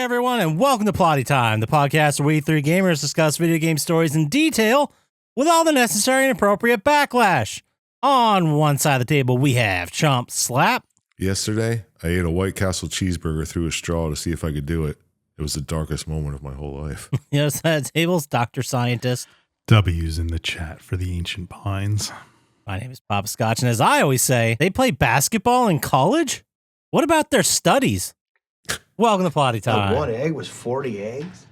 Hey everyone, and welcome to Plotty Time, the podcast where we three gamers discuss video game stories in detail with all the necessary and appropriate backlash. On one side of the table, we have Chump Slap. Yesterday, I ate a White Castle cheeseburger through a straw to see if I could do it. It was the darkest moment of my whole life. The other side of the table is Dr. Syintist. W's in the chat for the Ancient Pines. My name is Poppascotch, and as I always say, they play basketball in college? What about their studies? Welcome to Plotty Time. One egg was 40 eggs?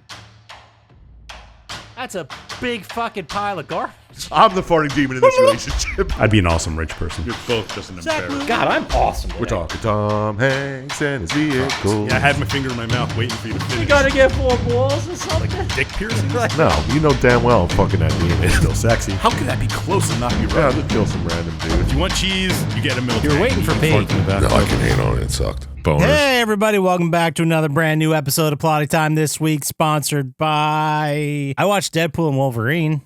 That's a big fucking pile of garbage. I'm the farting demon in this relationship. I'd be an awesome rich person. You're both just an embarrassment. God, I'm awesome. We're talking Tom Hanks and his vehicle. Yeah, I had my finger in my mouth waiting for you to finish. You gotta get 4 balls or something? Dick piercings? No, you know damn well I'm fucking that demon. It's still sexy. How could that be close and not be Yeah, right? I'll just kill some random dude. If you want cheese, you get a milk. You're waiting for Pete. No, I can hate on it. It sucked. Boners. Hey everybody, welcome back to another brand new episode of Plotty Time. This week sponsored by... I watched Deadpool and Wolverine.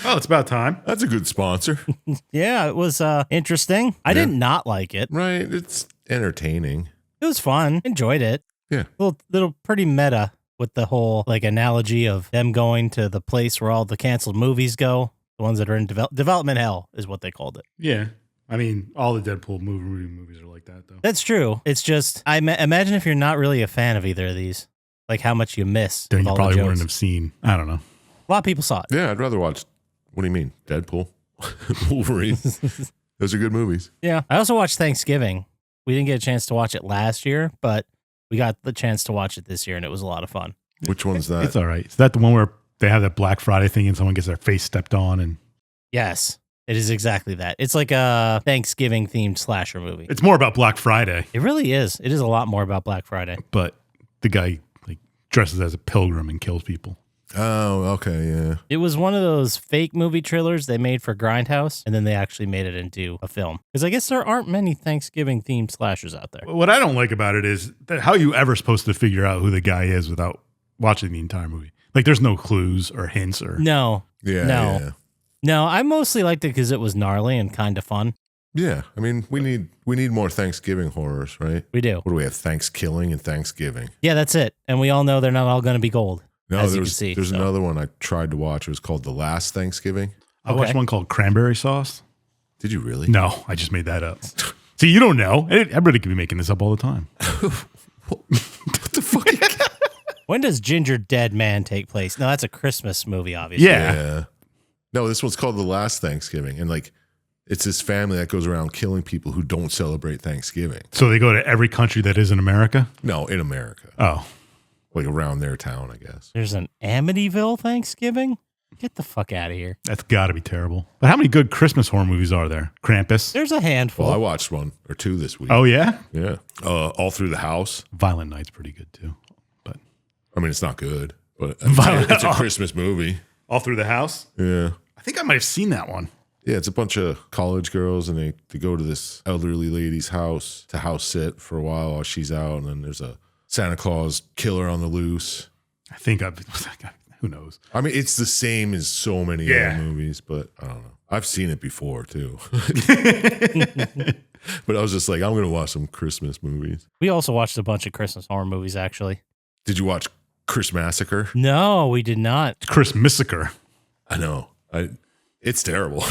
Oh, it's about time. That's a good sponsor. Yeah, it was interesting. I did not like it. Right? It's entertaining. It was fun. Enjoyed it. Yeah. Little pretty meta with the whole like analogy of them going to the place where all the canceled movies go. The ones that are in development hell is what they called it. Yeah. I mean, all the Deadpool movies are like that, though. That's true. It's just, imagine if you're not really a fan of either of these, like how much you miss. Then with you all probably the wouldn't jokes. have seen, I don't know. A lot of people saw it. Yeah, I'd rather watch, what do you mean, Deadpool? Wolverine. Those are good movies. Yeah. I also watched Thanksgiving. We didn't get a chance to watch it last year, but we got the chance to watch it this year, and it was a lot of fun. Which one's that? It's all right. Is that the one where they have that Black Friday thing and someone gets their face stepped on? And Yes, it is exactly that. It's like a Thanksgiving-themed slasher movie. it's more about Black Friday, It really is. It is a lot more about Black Friday. but the guy like dresses as a pilgrim and kills people. Oh, okay, yeah. It was one of those fake movie trailers they made for Grindhouse, and then they actually made it into a film. Because I guess there aren't many Thanksgiving-themed slashers out there. What I don't like about it is that how are you ever supposed to figure out who the guy is without watching the entire movie? Like, there's no clues or hints or... No. Yeah, No. yeah. No, I mostly liked it because it was gnarly and kind of fun. Yeah, I mean, we need more Thanksgiving horrors, right? We do. What do we have? Thanksgiving and Thanksgiving. Yeah, that's it. And we all know they're not all going to be gold. No, as you can see, there's so. another one I tried to watch. It was called The Last Thanksgiving. I watched Okay. one called Cranberry Sauce. Did you really? No, I just made that up. See, you don't know. Everybody could be making this up all the time. What the fuck? When does Ginger Dead Man take place? No, that's a Christmas movie, obviously. Yeah. No, this one's called The Last Thanksgiving. And like, it's this family that goes around killing people who don't celebrate Thanksgiving. So they go to every country that is in America? No, in America. Oh. Like around their town, I guess. There's an Amityville Thanksgiving? Get the fuck out of here. That's got to be terrible. But how many good Christmas horror movies are there? Krampus? There's a handful. Well, I watched one or two this week. Oh, yeah? Yeah. All Through the House. Violent Night's pretty good, too. But I mean, it's not good, but Violent- it's a Christmas movie. All Through the House? Yeah. I think I might have seen that one. Yeah, it's a bunch of college girls, and they go to this elderly lady's house to house sit for a while she's out, and then there's a Santa Claus killer on the loose. I think who knows? I mean, it's the same as so many Yeah. other movies, but I don't know. I've seen it before, too. But I was just like, I'm going to watch some Christmas movies. We also watched a bunch of Christmas horror movies, actually. Did you watch Chris Massacre? No, we did not. It's Chris Missiker. I know. It's terrible.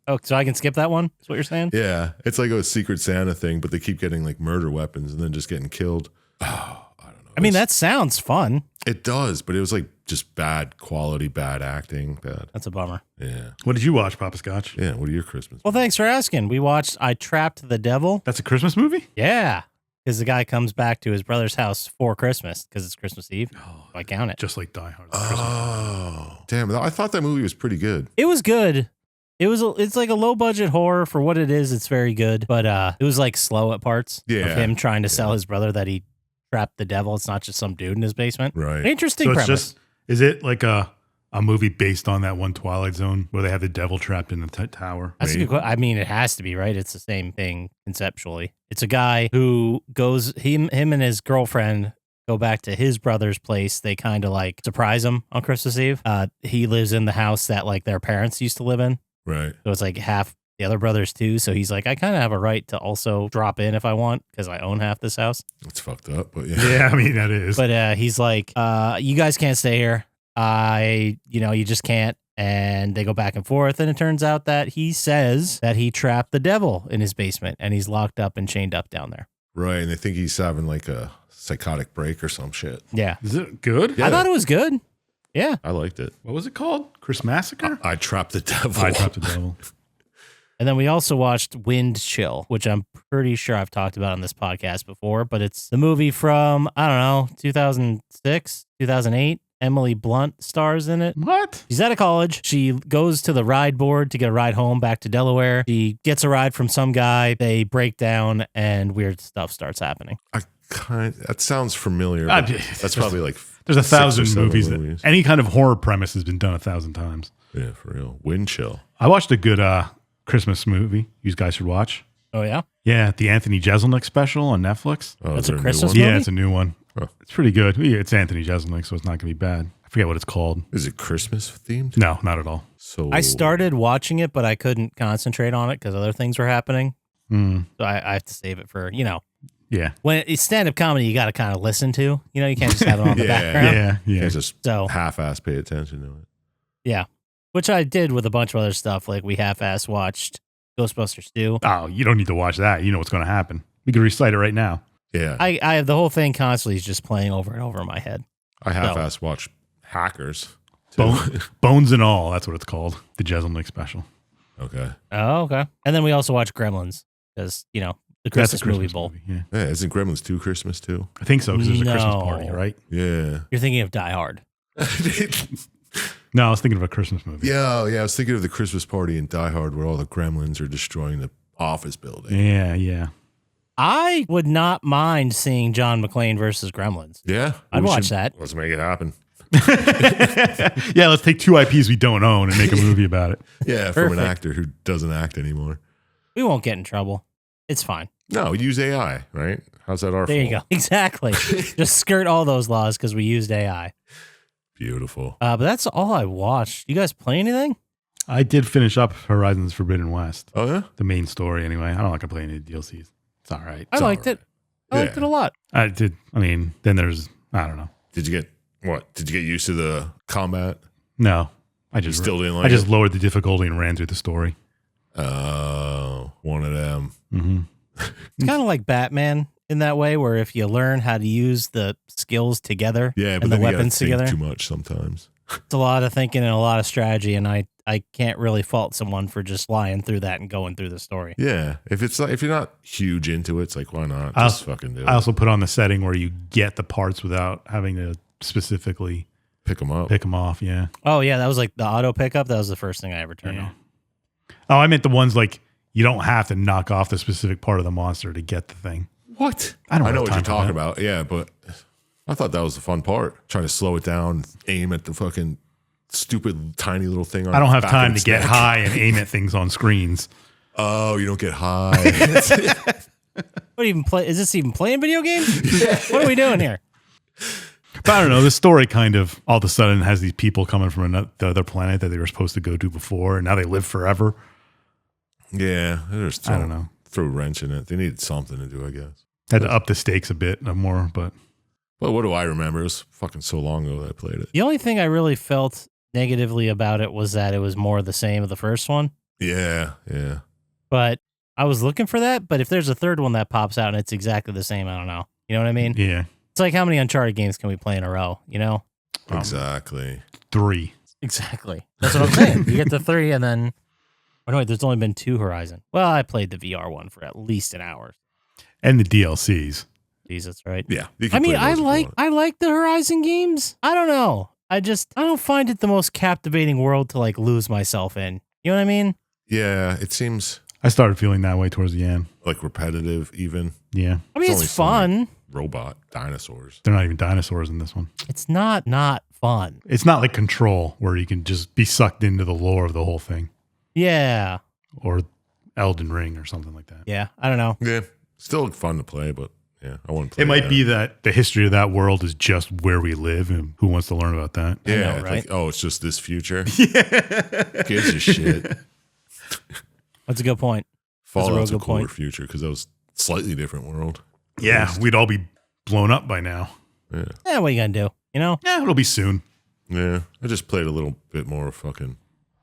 Oh, so I can skip that one? Is what you're saying? Yeah, it's like a Secret Santa thing, but they keep getting like murder weapons and then just getting killed. Oh, I don't know. I mean, that sounds fun. It does, but it was like just bad quality, bad acting, bad. That's a bummer. Yeah. What did you watch, Poppascotch? Yeah. What are your Christmas? Well, thanks for asking. We watched I Trapped the Devil. That's a Christmas movie? Yeah. Because the guy comes back to his brother's house for Christmas because it's Christmas Eve. Oh, I count it. Just like Die Hard. Oh, damn. I thought that movie was pretty good. It was good. It's like a low budget horror for what it is. It's very good, but it was like slow at parts Yeah. of him trying to sell his brother that he trapped the devil. It's not just some dude in his basement. Right. Interesting So it's premise. just, is it like a movie based on that one Twilight Zone where they have the devil trapped in the tower? That's a good question. I mean, it has to be, right? It's the same thing conceptually. It's a guy who goes, him and his girlfriend go back to his brother's place. They kind of like surprise him on Christmas Eve. He lives in the house that like their parents used to live in. Right. So it's like half the other brothers too. So he's like, I kind of have a right to also drop in if I want because I own half this house. It's fucked up, but yeah. Yeah, I mean, that is. But he's like, you guys can't stay here. You just can't. And they go back and forth. And it turns out that he says that he trapped the devil in his basement and he's locked up and chained up down there. Right, and they think he's having like a psychotic break or some shit. Yeah. Is it good? Yeah. I thought it was good. Yeah. I liked it. What was it called? Chris Massacre? I trapped the devil. I Trapped the Devil. And then we also watched Wind Chill, which I'm pretty sure I've talked about on this podcast before, but it's the movie from, 2006, 2008. Emily Blunt stars in it. What? She's out of college. She goes to the ride board to get a ride home back to Delaware. She gets a ride from some guy. They break down and weird stuff starts happening. That sounds familiar. But that's probably like there's 1,000 6 or 7 movies. Any kind of horror premise has been done 1,000 times. Yeah, for real. Wind Chill. I watched a good Christmas movie you guys should watch. Oh, yeah? Yeah, the Anthony Jeselnik special on Netflix. Oh, That's is there a new Christmas one? movie? Yeah, it's a new one. Huh. It's pretty good. Yeah, it's Anthony Jeselnik, so it's not going to be bad. I forget what it's called. Is it Christmas themed? No, not at all. So I started watching it, but I couldn't concentrate on it because other things were happening. Mm, So I have to save it for, yeah. when it's stand-up comedy, you got to kind of listen to. You can't just have it on the Yeah. background. Yeah, yeah. can't just So, half-ass pay attention to it. yeah. Which I did with a bunch of other stuff. Like we half-ass watched Ghostbusters 2. Oh, you don't need to watch that. You know what's going to happen. We can recite it right now. Yeah, I have the whole thing constantly is just playing over and over in my head. I half-ass watch Hackers. too. Bones and all. That's what it's called. The Jeselnik special. Okay. Oh, okay. And then we also watched Gremlins because, the That's a Christmas movie bowl. Yeah. Yeah, isn't Gremlins 2 Christmas too? I think so because there's a Christmas No. party, right? Yeah. You're thinking of Die Hard. No, I was thinking of a Christmas movie. Yeah, I was thinking of the Christmas party in Die Hard where all the gremlins are destroying the office building. Yeah, yeah. I would not mind seeing John McClane versus Gremlins. Yeah. I'd we watch should- that. Let's make it happen. Yeah, let's take 2 IPs we don't own and make a movie about it. Yeah, from an Perfect. actor who doesn't act anymore. We won't get in trouble. It's fine. No, use AI, right? How's that our There fault? you go. Exactly. Just skirt all those laws because we used AI. Beautiful. But that's all I watched. You guys play anything? I did finish up Horizons Forbidden West. Oh, yeah? The main story, anyway. I don't like to play any DLCs. It's all right. I liked it. I liked Yeah. it a lot. I did. I mean, then there's, I don't know. Did you get what? Did you get used to the combat? No. I You just still didn't like I just it? lowered the difficulty and ran through the story. Oh, one of them. Mm-hmm. It's kind of like Batman in that way, where if you learn how to use the skills together Yeah, but and the then you gotta weapons think together, too much sometimes. it's a lot of thinking and a lot of strategy. And I can't really fault someone for just flying through that and going through the story. Yeah, if you're not huge into it, it's like why not I'll- just fucking do it? I also put on the setting where you get the parts without having to specifically Pick them up. pick them off. Yeah. Oh, yeah. That was like the auto pickup. That was the first thing I ever turned Yeah. on. Oh, I meant the ones like you don't have to knock off the specific part of the monster to get the thing. What? I don't I know have what you're time for talking that. about. Yeah, but I thought that was the fun part. Trying to slow it down, aim at the fucking stupid tiny little thing on I don't the have back time of to its get neck. high and aim at things on screens. Oh, you don't get high. What even play? Is this even playing video games? What are we doing here? But I don't know. The story kind of all of a sudden has these people coming from the other planet that they were supposed to go to before, and now they live forever. Yeah, there's I don't know. Throw a wrench in it. They needed something to do, I guess. Had to up the stakes a bit more, but But what do I remember? It was fucking so long ago that I played it. The only thing I really felt negatively about it was that it was more the same of the first one. Yeah. But I was looking for that. But if there's a third one that pops out and it's exactly the same, I don't know. You know what I mean? yeah, It's like how many Uncharted games can we play in a row? You know? Exactly. 3. Exactly. That's what I'm saying. You get the 3 and then... Oh, no, wait, there's only been 2 Horizon. Well, I played the VR one for at least an hour. And the DLCs. Jesus, right? Yeah. you I can mean, play those if you want. I like the Horizon games. I don't know. I don't find it the most captivating world to like lose myself in. You know what I mean? Yeah, it seems I started feeling that way towards the end. like repetitive even. Yeah, I mean, It's it's only so fun. Robot dinosaurs. they're not even dinosaurs in this one. It's not fun. It's not like Control where you can just be sucked into the lore of the whole thing, Yeah. or Elden Ring or something like that. Yeah. I don't know. Yeah. Still fun to play, but yeah, I wouldn't play It might be that the history of that world is just where we live, and who wants to learn about that? Yeah, know, it's right? like, oh, it's just this future. Yeah. Gives a shit. That's a good point. That's a real Fallout's a good cooler point. future because that was a slightly different world. Yeah, we'd all be blown up by now. Yeah. Yeah, what are you gonna do? You know? Yeah, it'll be soon. Yeah. I just played a little bit more fucking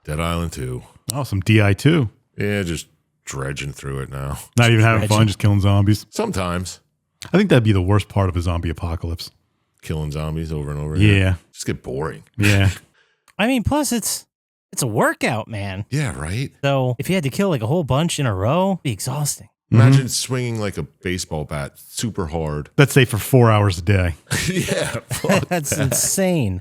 Dead Island 2. Oh, some DI too. Yeah, just dredging through it now. Not even having fun, just killing zombies. Sometimes I think that'd be the worst part of a zombie apocalypse. killing zombies over and over again. Yeah. Just get boring. Yeah. I mean, plus it's a workout, man. Yeah, right? So if you had to kill like a whole bunch in a row, it'd be exhausting. Imagine swinging like a baseball bat super hard. Let's say for 4 hours a day. Yeah. fuck That's that. insane.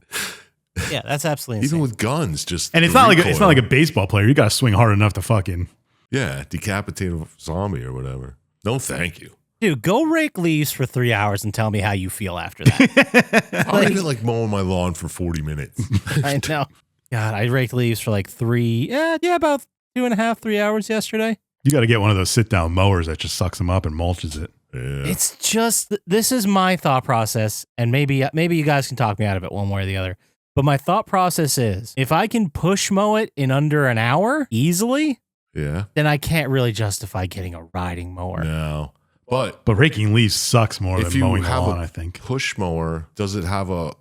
Yeah, that's absolutely insane. Even with guns, just And it's the not recoil. like a baseball player. You got to swing hard enough to fucking. Yeah, decapitate a zombie or whatever. No, thank you. Dude, go rake leaves for 3 hours and tell me how you feel after that. I'm even like mowing my lawn for 40 minutes. I know. God, I raked leaves for like about 2.5, 3 hours yesterday. You got to get one of those sit down mowers that just sucks them up and mulches it. Yeah. It's just, this is my thought process, and maybe you guys can talk me out of it one way or the other. But my thought process is, if I can push mow it in under an hour easily, Yeah. then I can't really justify getting a riding mower. No. But But raking leaves sucks more if than you mowing the have lawn, a I think. push mower, does it have a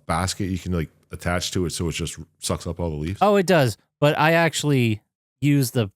basket you can like attach to it so it just sucks up all the leaves? Oh, it does. But I actually use the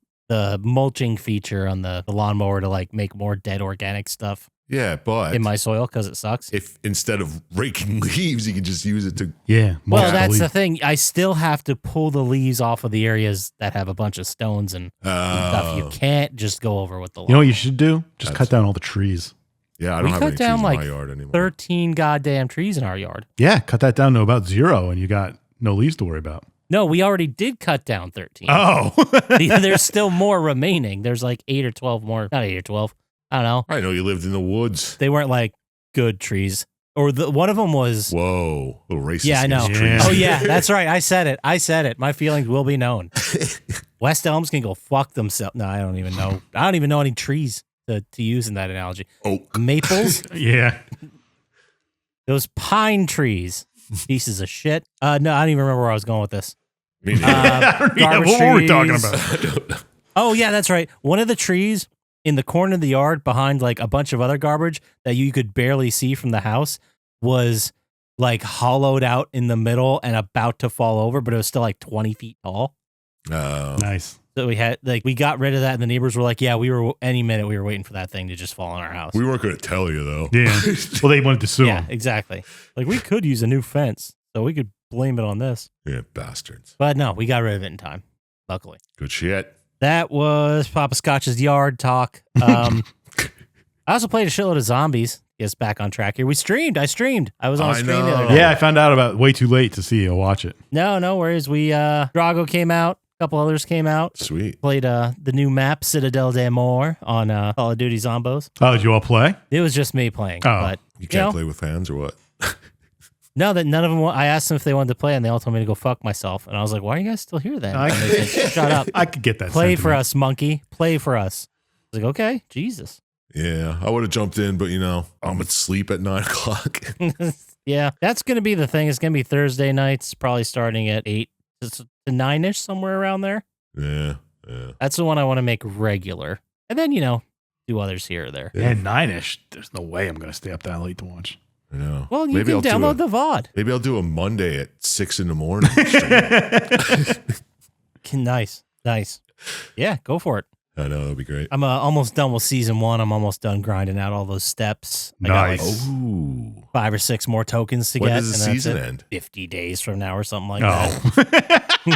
mulching feature on the lawnmower to like make more dead organic stuff Yeah, but in my soil because it sucks. if instead of raking leaves, you can just use it to. Yeah. Well, mulch that's the leaf. thing. I still have to pull the leaves off of the areas that have a bunch of stones and stuff. You can't just go over with the lawn. You know what you should do? Just That's- cut down all the trees. Yeah, I We don't have cut any trees down in like my yard anymore. 13 goddamn trees in our yard. Yeah, cut that down to about 0 and you got no leaves to worry about. No, we already did cut down 13. Oh. There's still more remaining. There's like 8 or 12 more. Not 8 or 12. I don't know. I know you lived in the woods. They weren't like good trees. Or one of them was. Whoa, little racist. Yeah, I know. against Yeah. trees. Oh, yeah, that's right. I said it. My feelings will be known. West Elms can go fuck themselves. No, I don't even know. I don't even know any trees to use in that analogy. Oak. Maples, Yeah. those pine trees, pieces of shit. No, I don't even remember where I was going with this. Me neither. Yeah, Garbage what were we talking trees. about? I don't know. Oh, yeah, that's right. One of the trees in the corner of the yard behind like a bunch of other garbage that you could barely see from the house was like hollowed out in the middle and about to fall over, but it was still like 20 feet tall. Nice. So we got rid of that, and the neighbors were like, yeah, we were waiting for that thing to just fall on our house. We weren't going to tell you though. Yeah. Well, they wanted to sue Yeah, him. exactly. Like we could use a new fence, so we could blame it on this. Yeah, bastards. But no, we got rid of it in time, luckily. Good shit. That was Poppascotch's yard talk. I also played a shitload of zombies. Yes, back on track here. I streamed. I was on a I stream the know. other day. Yeah, I found out about way too late to see you watch it. No worries. We Drago came out. A couple others came out. Sweet. Played the new map Citadel de Amor on Call of Duty Zombos. Oh, did you all play? It was just me playing. Oh. But You can't know, play with fans or what? no, that none of them. I asked them if they wanted to play, and they all told me to go fuck myself. And I was like, "Why are you guys still here then?" I- And they said, "Shut up. I could get that. Play for sentiment. us, monkey. Play for us." I was like, "Okay, Jesus." Yeah, I would have jumped in, but I'm asleep at 9 o'clock. Yeah, that's gonna be the thing. It's gonna be Thursday nights, probably starting at 8 to 9ish, somewhere around there. Yeah. That's the one I want to make regular, and then do others here or there. And 9ish. There's no way I'm going to stay up that late to watch. I know. Well, you can download the VOD. Maybe I'll do a Monday at 6 in the morning. Nice. Yeah, go for it. I know, that'll be great. I'm almost done with season 1. I'm almost done grinding out all those steps. I got like Nice. Ooh. 5 or 6 more tokens to When get. does the and that's season it. end? 50 days from now or something like that. Oh.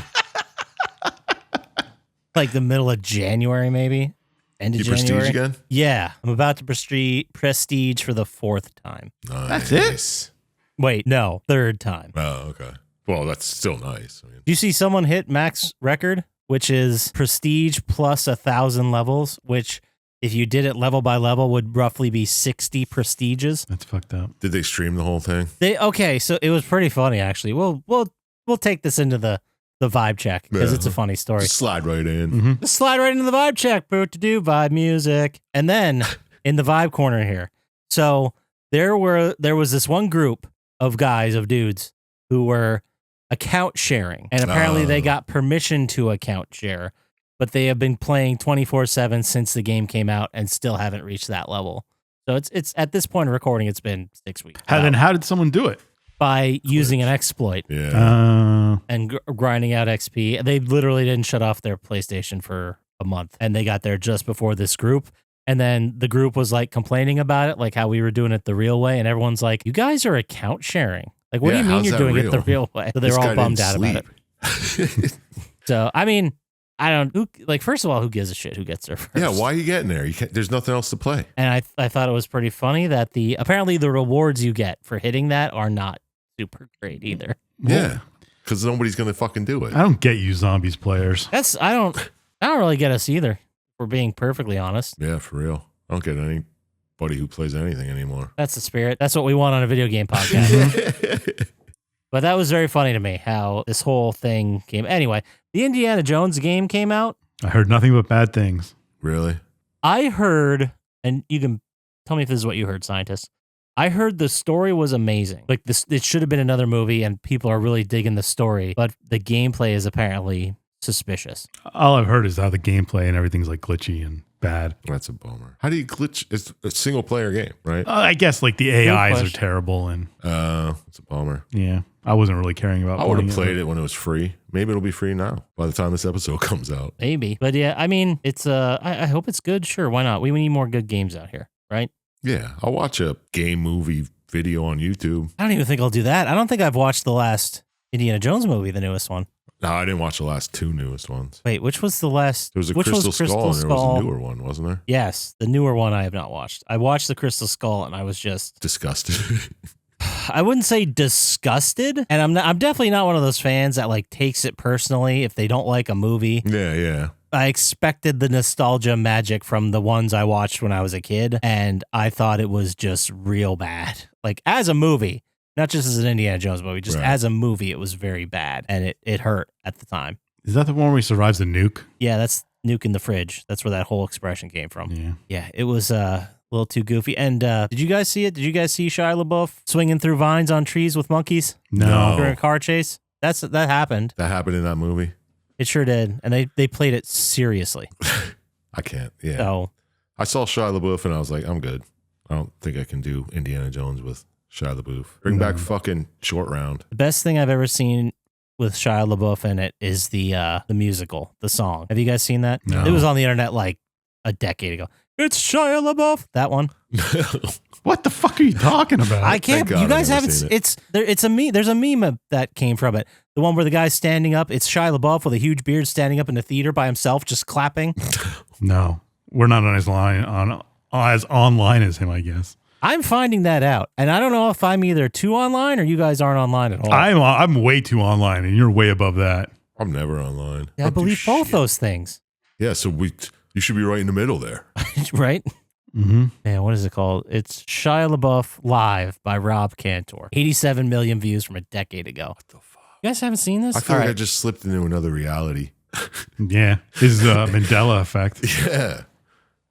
Like the middle of January, maybe. End of You January. prestige again? Yeah. I'm about to prestige for the 4th time. Nice. That's it? Wait, no. 3rd time. Oh, okay. Well, that's still nice. I mean, Do you see someone hit max record, which is prestige plus 1,000 levels, which if you did it level by level would roughly be 60 prestiges. That's fucked up. did they stream the whole thing? Okay, so it was pretty funny actually. We'll take this into the vibe check because Yeah. it's a funny story. Just slide right in. Mm-hmm. Just slide right into the vibe check, boot to do vibe music. And then in the vibe corner here. So there was this one group of dudes who were account sharing. And apparently they Oh. got permission to account share. but they have been playing 24/7 since the game came out and still haven't reached that level. So it's at this point of recording, it's been 6 weeks. Then how did someone do it? By using an exploit and grinding out XP. They literally didn't shut off their PlayStation for a month, and they got there just before this group. And then the group was like complaining about it, like how we were doing it the real way. And everyone's like, you guys are account sharing. Like, what do you mean you're doing it the real way? So they're all bummed out about it. So, I mean, I don't, first of all, who gives a shit who gets there first? Yeah, why are you getting there? There's nothing else to play. And I thought it was pretty funny that apparently the rewards you get for hitting that are not super great either. Yeah, because nobody's going to fucking do it. I don't get you zombies players. I don't really get us either. We're being perfectly honest. Yeah, for real. I don't get anybody who plays anything anymore. That's the spirit. That's what we want on a video game podcast. But that was very funny to me how this whole thing came. Anyway, the Indiana Jones game came out. I heard nothing but bad things. Really? I heard, and you can tell me if this is what you heard, Syintist. I heard the story was amazing. Like this, it should have been another movie, and people are really digging the story. But the gameplay is apparently suspicious. All I've heard is how the gameplay and everything's like glitchy and bad. That's a bummer. How do you glitch? It's a single player game, right? I guess like the AIs are terrible, and it's a bummer. yeah, I wasn't really caring about. I would have played it when it was free. Maybe it'll be free now by the time this episode comes out. Maybe, but yeah, I mean, it's I hope it's good. Sure, why not? We need more good games out here, right? Yeah, I'll watch a game movie video on YouTube. I don't even think I'll do that. I don't think I've watched the last Indiana Jones movie, the newest one. No, I didn't watch the last two newest ones. Wait, which was the last? There was a which Crystal was Skull, and there was a newer one, wasn't there? Yes, the newer one I have not watched. I watched the Crystal Skull, and I was just Disgusted. I wouldn't say disgusted, and I'm definitely not one of those fans that like takes it personally if they don't like a movie. Yeah. I expected the nostalgia magic from the ones I watched when I was a kid, and I thought it was just real bad. Like as a movie. Not just as an Indiana Jones movie, just as a movie, it was very bad, and it hurt at the time. Is that the one where he survives the nuke? Yeah, that's nuke in the fridge. That's where that whole expression came from. Yeah, it was a little too goofy. And did you guys see it? Did you guys see Shia LaBeouf swinging through vines on trees with monkeys? No. During a car chase? That happened. That happened in that movie? It sure did. And they played it seriously. I can't. Yeah. So, I saw Shia LaBeouf, and I was like, I'm good. I don't think I can do Indiana Jones with Shia LaBeouf. Bring back fucking Short Round. The best thing I've ever seen with Shia LaBeouf in it is the musical, the song. Have you guys seen that? No. It was on the internet like a decade ago. It's Shia LaBeouf. That one. What the fuck are you talking about? I can't. God You guys I've never haven't. seen it. It's a meme. There's a meme that came from it. The one where the guy's standing up. It's Shia LaBeouf with a huge beard standing up in the theater by himself, just clapping. No, we're not on as online as him, I guess. I'm finding that out, and I don't know if I'm either too online or you guys aren't online at all. I'm way too online, and you're way above that. I'm never online. I believe both those things. Yeah, so you should be right in the middle there. Right? Mm-hmm. Man, what is it called? It's Shia LaBeouf Live by Rob Cantor. 87 million views from a decade ago. What the fuck? You guys haven't seen this? I feel like I just slipped into another reality. Yeah, this is Mandela effect. Yeah.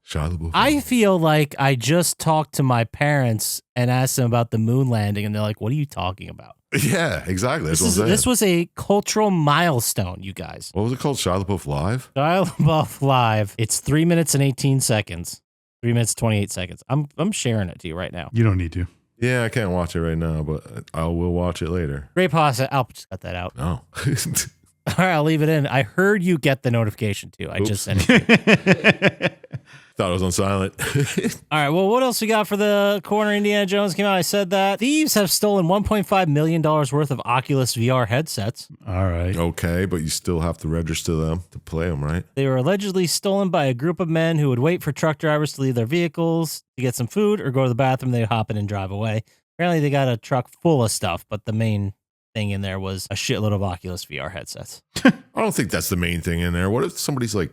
Shia LaBeouf. I feel like I just talked to my parents and asked them about the moon landing, and they're like, what are you talking about? Yeah, exactly. That's what I'm saying. This was a cultural milestone, you guys. What was it called? Shia LaBeouf Live? Shia LaBeouf Live. It's 3 minutes and 18 seconds. 3 minutes, 28 seconds. I'm sharing it to you right now. You don't need to. Yeah, I can't watch it right now, but I will watch it later. Great pause. I'll just cut that out. No. All right, I'll leave it in. I heard you get the notification too. I just sent it to you. Thought it was on silent. All right, well, what else we got for the corner? Indiana Jones came out. I said that. Thieves have stolen $1.5 million worth of Oculus VR headsets. All right. Okay, but you still have to register them to play them, right? They were allegedly stolen by a group of men who would wait for truck drivers to leave their vehicles to get some food or go to the bathroom. They'd hop in and drive away. Apparently, they got a truck full of stuff, but the main thing in there was a shitload of Oculus VR headsets. I don't think that's the main thing in there. What if somebody's like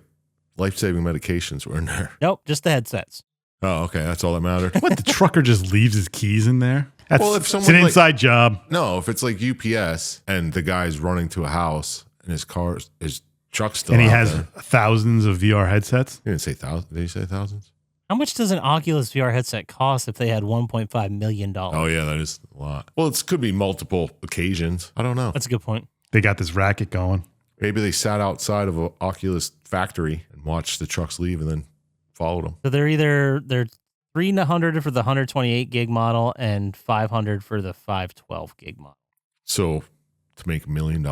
life-saving medications were in there? Nope, just the headsets. Oh, okay. That's all that mattered. What, the trucker just leaves his keys in there? That's, Well, if it's someone an like- inside job. No, if it's like UPS and the guy's running to a house and his truck's still And he out has there. thousands of VR headsets. He didn't say thousands. Did he say thousands? How much does an Oculus VR headset cost if they had $1.5 million? Oh, yeah, that is a lot. Well, it could be multiple occasions. I don't know. That's a good point. They got this racket going. Maybe they sat outside of an Oculus factory and watched the trucks leave and then followed them. So they're $300 for the 128 gig model and $500 for the 512 gig model. So to make $1 million,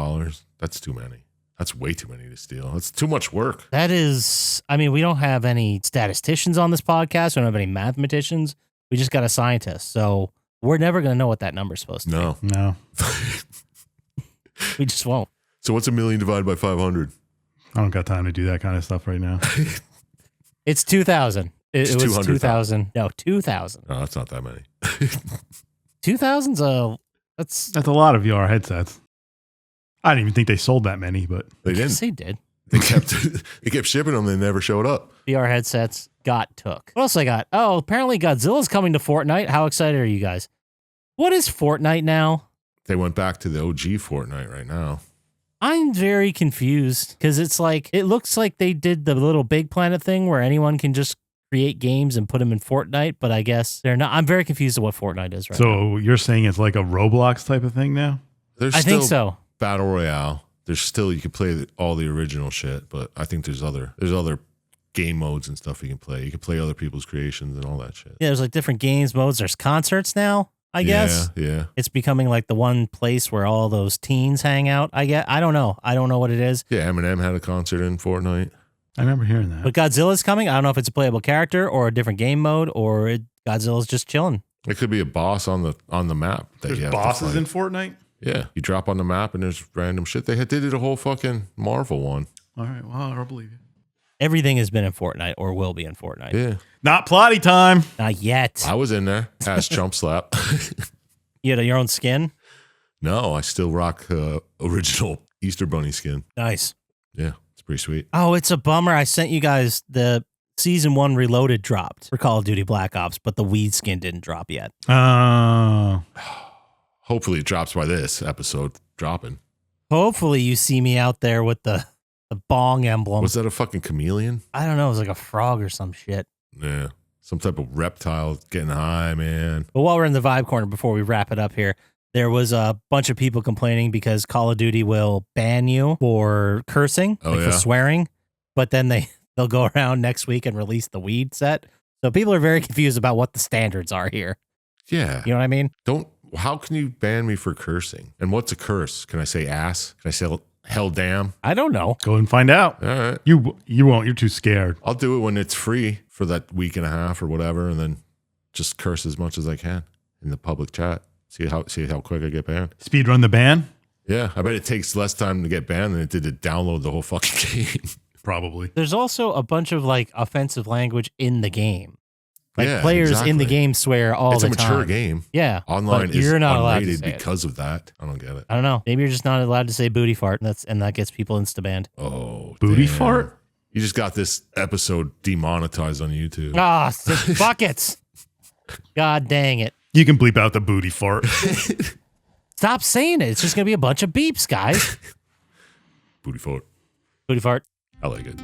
that's too many. That's way too many to steal. That's too much work. That is, I mean, we don't have any statisticians on this podcast. We don't have any mathematicians. We just got a scientist. So we're never going to know what that number's supposed to No. No. be. We just won't. So what's 1 million divided by 500? I don't got time to do that kind of stuff right now. It's 2,000. It was 200,000. 2,000. No, 2,000. No, that's not that many. 2,000's that's That's a lot of VR headsets. I didn't even think they sold that many, but They yes, didn't. they did. They kept shipping them. They never showed up. VR headsets got took. What else I got? Oh, apparently Godzilla's coming to Fortnite. How excited are you guys? What is Fortnite now? They went back to the OG Fortnite right now. I'm very confused because it's like, it looks like they did the little Big Planet thing where anyone can just create games and put them in Fortnite, but I guess they're not. I'm very confused at what Fortnite is right now. so you're saying it's like a Roblox type of thing now? There's I still think so. Battle Royale. There's still, you can play all the original shit, but I think there's other game modes and stuff you can play. You can play other people's creations and all that shit. Yeah, there's like different games modes. There's concerts now, I guess. Yeah. It's becoming like the one place where all those teens hang out. I don't know. I don't know what it is. Yeah, Eminem had a concert in Fortnite. I remember hearing that. But Godzilla's coming. I don't know if it's a playable character or a different game mode or Godzilla's just chilling. It could be a boss on the map. That There's you have to bosses fight. in Fortnite? Yeah, you drop on the map and there's random shit. They did a whole fucking Marvel one. All right, well, I'll believe you. Everything has been in Fortnite or will be in Fortnite. Yeah, Not Plotty time. Not yet. I was in there as Chump Slap. You had your own skin? No, I still rock original Easter Bunny skin. Nice. Yeah, it's pretty sweet. Oh, it's a bummer. I sent you guys the Season 1 Reloaded dropped for Call of Duty Black Ops, but the weed skin didn't drop yet. Oh. Hopefully it drops by this episode dropping. Hopefully you see me out there with the bong emblem. Was that a fucking chameleon? I don't know. It was like a frog or some shit. Yeah, some type of reptile getting high, man. But while we're in the vibe corner, before we wrap it up here, there was a bunch of people complaining because Call of Duty will ban you for cursing, Oh, like for yeah? swearing, but then they'll go around next week and release the weed set. So people are very confused about what the standards are here. Yeah. You know what I mean? How can you ban me for cursing? And what's a curse? Can I say ass? Can I say hell damn? I don't know. Go and find out. All right. You won't. You're too scared. I'll do it when it's free for that week and a half or whatever, and then just curse as much as I can in the public chat. See how quick I get banned. Speed run the ban? Yeah, I bet it takes less time to get banned than it did to download the whole fucking game. Probably. There's also a bunch of like offensive language in the game. Like Yeah, players in exactly. the game swear all It's the a mature time. game. Yeah. Online but is you're not allowed to unrated say it. because of that. I don't get it. I don't know. Maybe you're just not allowed to say booty fart, and that gets people insta banned. Oh, Booty damn. fart? You just got this episode demonetized on YouTube. Ah, buckets. God dang it. You can bleep out the booty fart. Stop saying it. It's just gonna be a bunch of beeps, guys. Booty fart. Booty fart. I like it.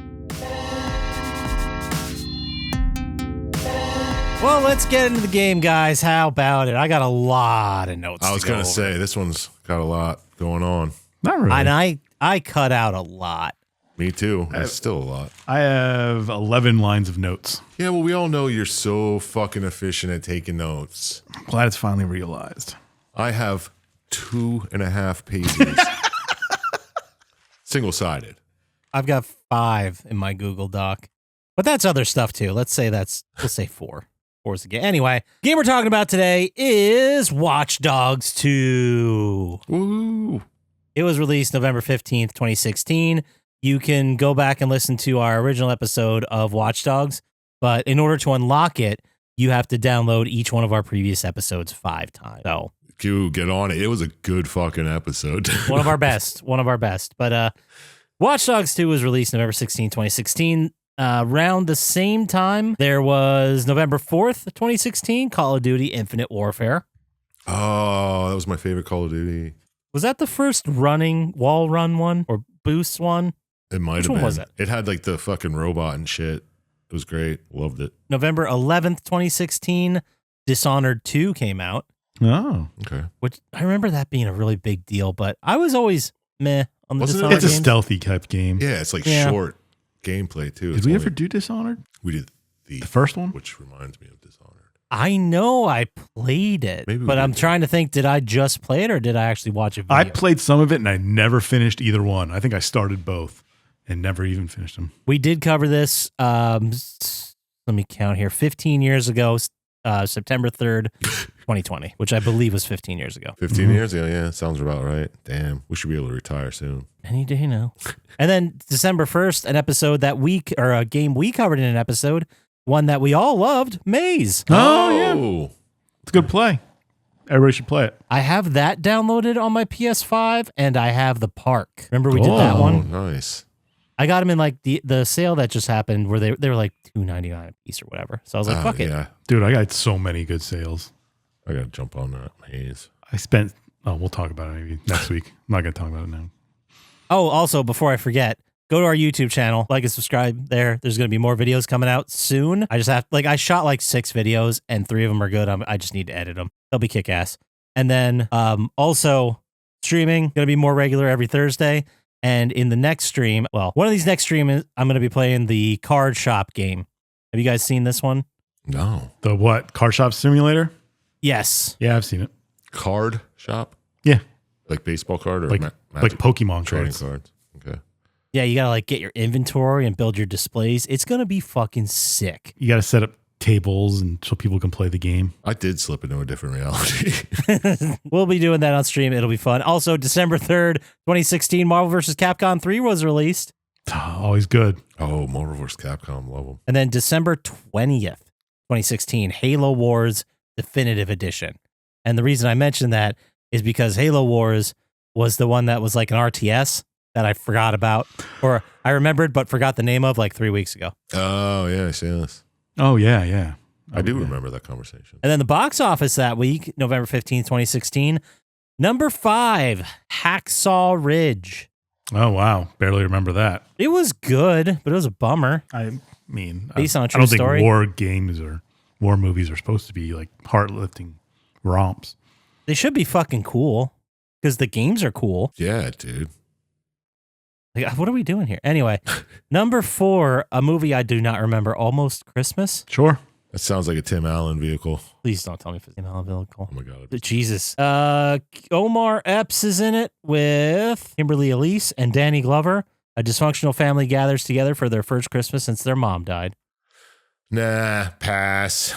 Well, let's get into the game, guys. How about it? I got a lot of notes. I was going gonna say this one's got a lot going on. Not really. and I cut out a lot. Me too. It's still a lot. I have 11 lines of notes. Yeah, well, we all know you're so fucking efficient at taking notes. I'm glad it's finally realized. I have 2.5 pages. Single-sided. I've got 5 in my Google Doc, but that's other stuff too. We'll say 4. 4 is the game. Anyway, game we're talking about today is Watch Dogs 2. Woo! It was released November 15th, 2016. You can go back and listen to our original episode of Watch Dogs, but in order to unlock it, you have to download each one of our previous episodes 5 times. So, Dude, get on it. It was a good fucking episode. one of our best. But Watch Dogs 2 was released November 16th, 2016. Around the same time, there was November 4th, 2016, Call of Duty Infinite Warfare. Oh, that was my favorite Call of Duty. Was that the first wall run one or boost one? It might Which have one been. was it? It had like the fucking robot and shit. It was great. Loved it. November 11th, 2016, Dishonored 2 came out, Oh. Okay. which I remember that being a really big deal, but I was always meh on the Wasn't it Dishonored It's a games. stealthy type game. Yeah, it's like Yeah. short gameplay too. Did It's we only- ever do Dishonored? We did The first one? which reminds me of Dishonored. I know I played it, Maybe we but I'm did. trying to think, did I just play it or did I actually watch a video? I played some of it and I never finished either one. I think I started both and never even finished them. We did cover this, let me count here, 15 years ago, September 3rd, 2020, which I believe was 15 years ago. 15 years ago, yeah, sounds about right. Damn, we should be able to retire soon. Any day now. And then December 1st, an episode that week, or a game we covered in an episode, one that we all loved, Maze. Oh, yeah. It's a good play. Everybody should play it. I have that downloaded on my PS5, and I have the park. Remember we did that Oh. one? Nice. I got them in like the sale that just happened where they were like $2.99 a piece or whatever. So I was like, fuck it. Yeah, Dude, I got so many good sales. I gotta jump on that Maze. I spent, we'll talk about it maybe next week. I'm not going to talk about it now. Oh, also, before I forget, go to our YouTube channel, like and subscribe there. There's going to be more videos coming out soon. I just have, I shot like 6 videos and 3 of them are good. I just need to edit them. They'll be kick ass. And then also streaming, going to be more regular every Thursday. And in the next stream, well, one of these next streams, I'm going to be playing the card shop game. Have you guys seen this one? No. The what? Car shop simulator? Yes. Yeah, I've seen it. Card shop? Yeah. Like baseball card or Like magic Pokemon trading cards. cards? Okay. Yeah, you got to like get your inventory and build your displays. It's going to be fucking sick. You got to set up tables and so people can play the game. I did slip into a different reality. We'll be doing that on stream. It'll be fun. Also, December 3rd, 2016, Marvel vs. Capcom 3 was released. Always good. Oh, Marvel vs. Capcom, love them. And then December 20th, 2016, Halo Wars Definitive Edition. And the reason I mentioned that is because Halo Wars was the one that was like an RTS that I forgot about, or I remembered but forgot the name of like 3 weeks ago. Oh, yes. Oh, yeah, yeah. I do remember that conversation. And then the box office that week, November 15th, 2016, number 5, Hacksaw Ridge. Oh, wow. Barely remember that. It was good, but it was a bummer. I mean, Based on a I true don't story? think war games or war movies are supposed to be like heart-lifting romps. They should be fucking cool because the games are cool. Yeah, dude. Like, what are we doing here? Anyway, number 4, a movie I do not remember, Almost Christmas. Sure. That sounds like a Tim Allen vehicle. Please don't tell me if it's Allen vehicle. Oh my God. Jesus. Omar Epps is in it with Kimberly Elise and Danny Glover. A dysfunctional family gathers together for their first Christmas since their mom died. Nah, pass.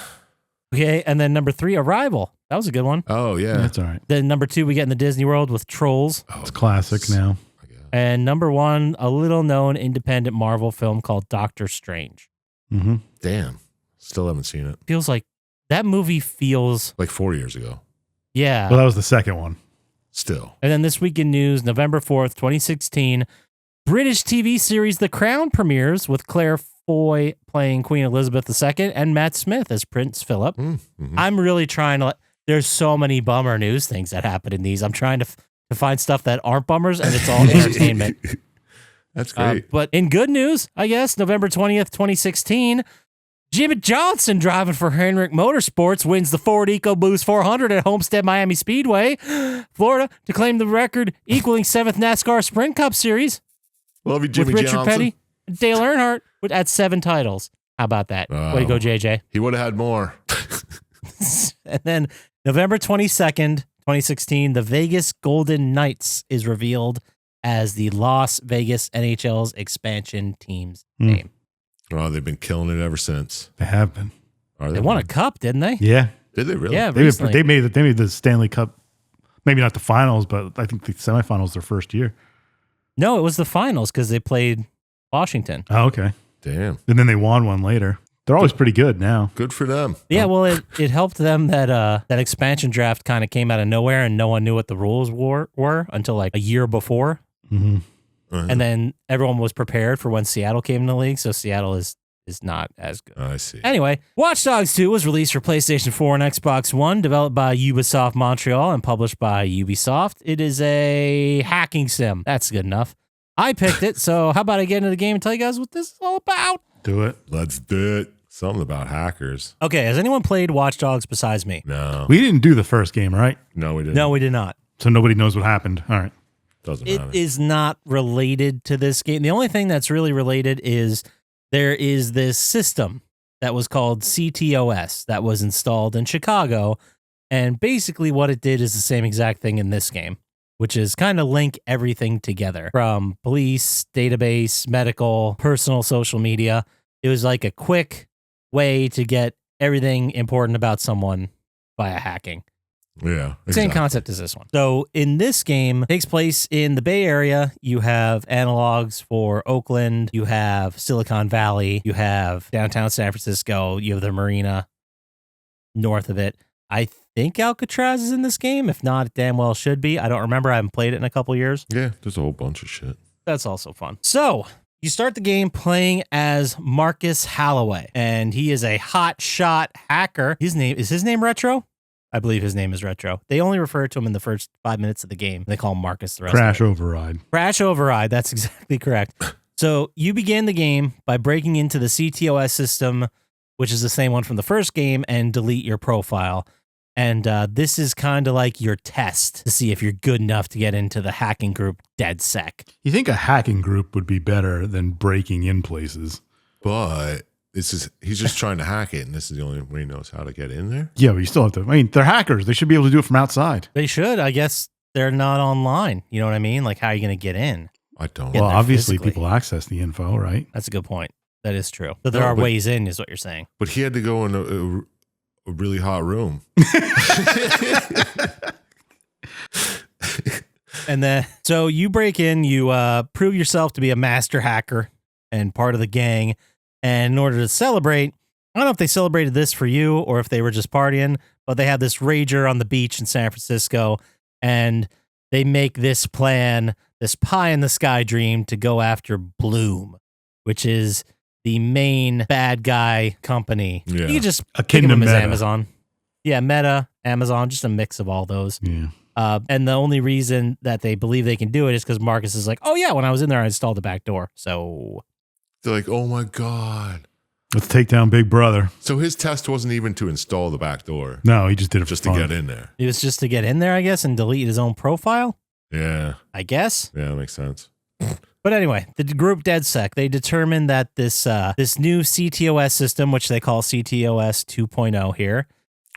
Okay, and then number 3, Arrival. That was a good one. Oh, yeah. That's all right. Then number 2, we get in the Disney World with Trolls. Oh, It's classic now. I guess. And number 1, a little known independent Marvel film called Doctor Strange. Mm-hmm. Damn. Still haven't seen it. Feels like that movie feels, Like 4 years ago. yeah. Well, that was the second one. Still. And then this week in news, November 4th, 2016, British TV series The Crown premieres with Claire Foy playing Queen Elizabeth II and Matt Smith as Prince Philip. Mm-hmm. I'm really trying to, there's so many bummer news things that happen in these. I'm trying to find stuff that aren't bummers and it's all entertainment. That's great. But in good news, I guess, November 20th, 2016, Jimmy Johnson driving for Henrik Motorsports wins the Ford EcoBoost 400 at Homestead Miami Speedway, Florida, to claim the record equaling 7th NASCAR Sprint Cup Series Love you, Jimmy with Richard Johnson. Petty and Dale Earnhardt at 7 titles. How about that? Way to go, JJ. He would have had more. And then November 22nd, 2016, the Vegas Golden Knights is revealed as the Las Vegas NHL's expansion team's name. Oh, they've been killing it ever since. They have been. Are They won a cup, didn't they? Yeah. Did they really? Yeah, They recently. made the Stanley Cup, maybe not the finals, but I think the semifinals their first year. No, it was the finals because they played Washington. Oh, okay. Damn. And then they won one later. They're always pretty good now. Good for them. Yeah, well, it helped them that that expansion draft kind of came out of nowhere and no one knew what the rules were until like a year before. Mm-hmm. And then everyone was prepared for when Seattle came in the league, so Seattle is not as good. I see. Anyway, Watch Dogs 2 was released for PlayStation 4 and Xbox One, developed by Ubisoft Montreal and published by Ubisoft. It is a hacking sim. That's good enough. I picked it, so how about I get into the game and tell you guys what this is all about? Do it. Let's do it. Something about hackers. Okay, has anyone played Watch Dogs besides me? No. We didn't do the first game, right? No, we didn't. No, we did not. So nobody knows what happened. All right. Doesn't It matter. is not related to this game. The only thing that's really related is there is this system that was called CTOS that was installed in Chicago. And basically what it did is the same exact thing in this game, which is kind of link everything together from police, database, medical, personal social media. It was like a quick way to get everything important about someone via hacking. Yeah. Same exactly. concept as this one. So in this game, it takes place in the Bay Area. You have analogs for Oakland. You have Silicon Valley. You have downtown San Francisco. You have the marina north of it. I think Alcatraz is in this game. If not, it damn well should be. I don't remember. I haven't played it in a couple years. Yeah, there's a whole bunch of shit. That's also fun. So you start the game playing as Marcus Holloway, and he is a hot shot hacker. His name Retro? I believe his name is Retro. They only refer to him in the first 5 minutes of the game. They call him Marcus the rest Crash of it. override. Crash override. That's exactly correct. So you begin the game by breaking into the CTOS system, which is the same one from the first game, and delete your profile. And this is kind of like your test to see if you're good enough to get into the hacking group DedSec. You think a hacking group would be better than breaking in places? But he's just trying to hack it, and this is the only way he knows how to get in there. Yeah, but you still have to. I mean, they're hackers. They should be able to do it from outside. They should. I guess they're not online. You know what I mean? Like, how are you going to get in? I don't. Yeah, Well, they're obviously physically- people access the info, right? That's a good point. That is true. So there No, are but- ways in, is what you're saying. But he had to go in a really hot room. And then, so you break in, you prove yourself to be a master hacker and part of the gang. And in order to celebrate, I don't know if they celebrated this for you or if they were just partying, but they had this rager on the beach in San Francisco, and they make this plan, this pie in the sky dream to go after Bloom, which is the main bad guy company. Yeah. You can just Akin think of to them as Meta. Amazon. Yeah, Meta, Amazon, just a mix of all those. Yeah. And the only reason that they believe they can do it is because Marcus is like, oh yeah, when I was in there, I installed the back door. So They're like, oh my God. Let's take down Big Brother. So his test wasn't even to install the back door, No, he just did it just for to fun. get in there. it was just to get in there, I guess, and delete his own profile, Yeah. I guess. Yeah, that makes sense. But anyway, the group DedSec, they determined that this new CTOS system, which they call CTOS 2.0 here,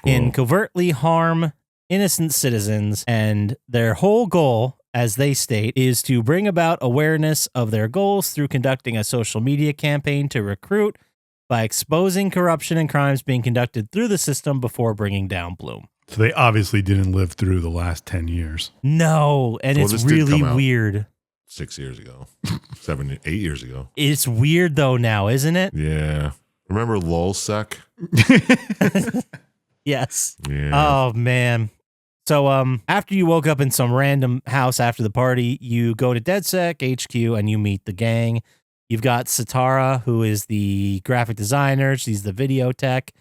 can Cool. covertly harm innocent citizens, and their whole goal, as they state, is to bring about awareness of their goals through conducting a social media campaign to recruit by exposing corruption and crimes being conducted through the system before bringing down Bloom. So they obviously didn't live through the last 10 years. No, and Well, it's this did really come out. weird. 6 years ago, 8 years ago. It's weird though now, isn't it? Yeah. Remember LulzSec? Yes. Yeah. Oh man. So after you woke up in some random house after the party, you go to DedSec HQ and you meet the gang. You've got Satara, who is the graphic designer. She's the video tech.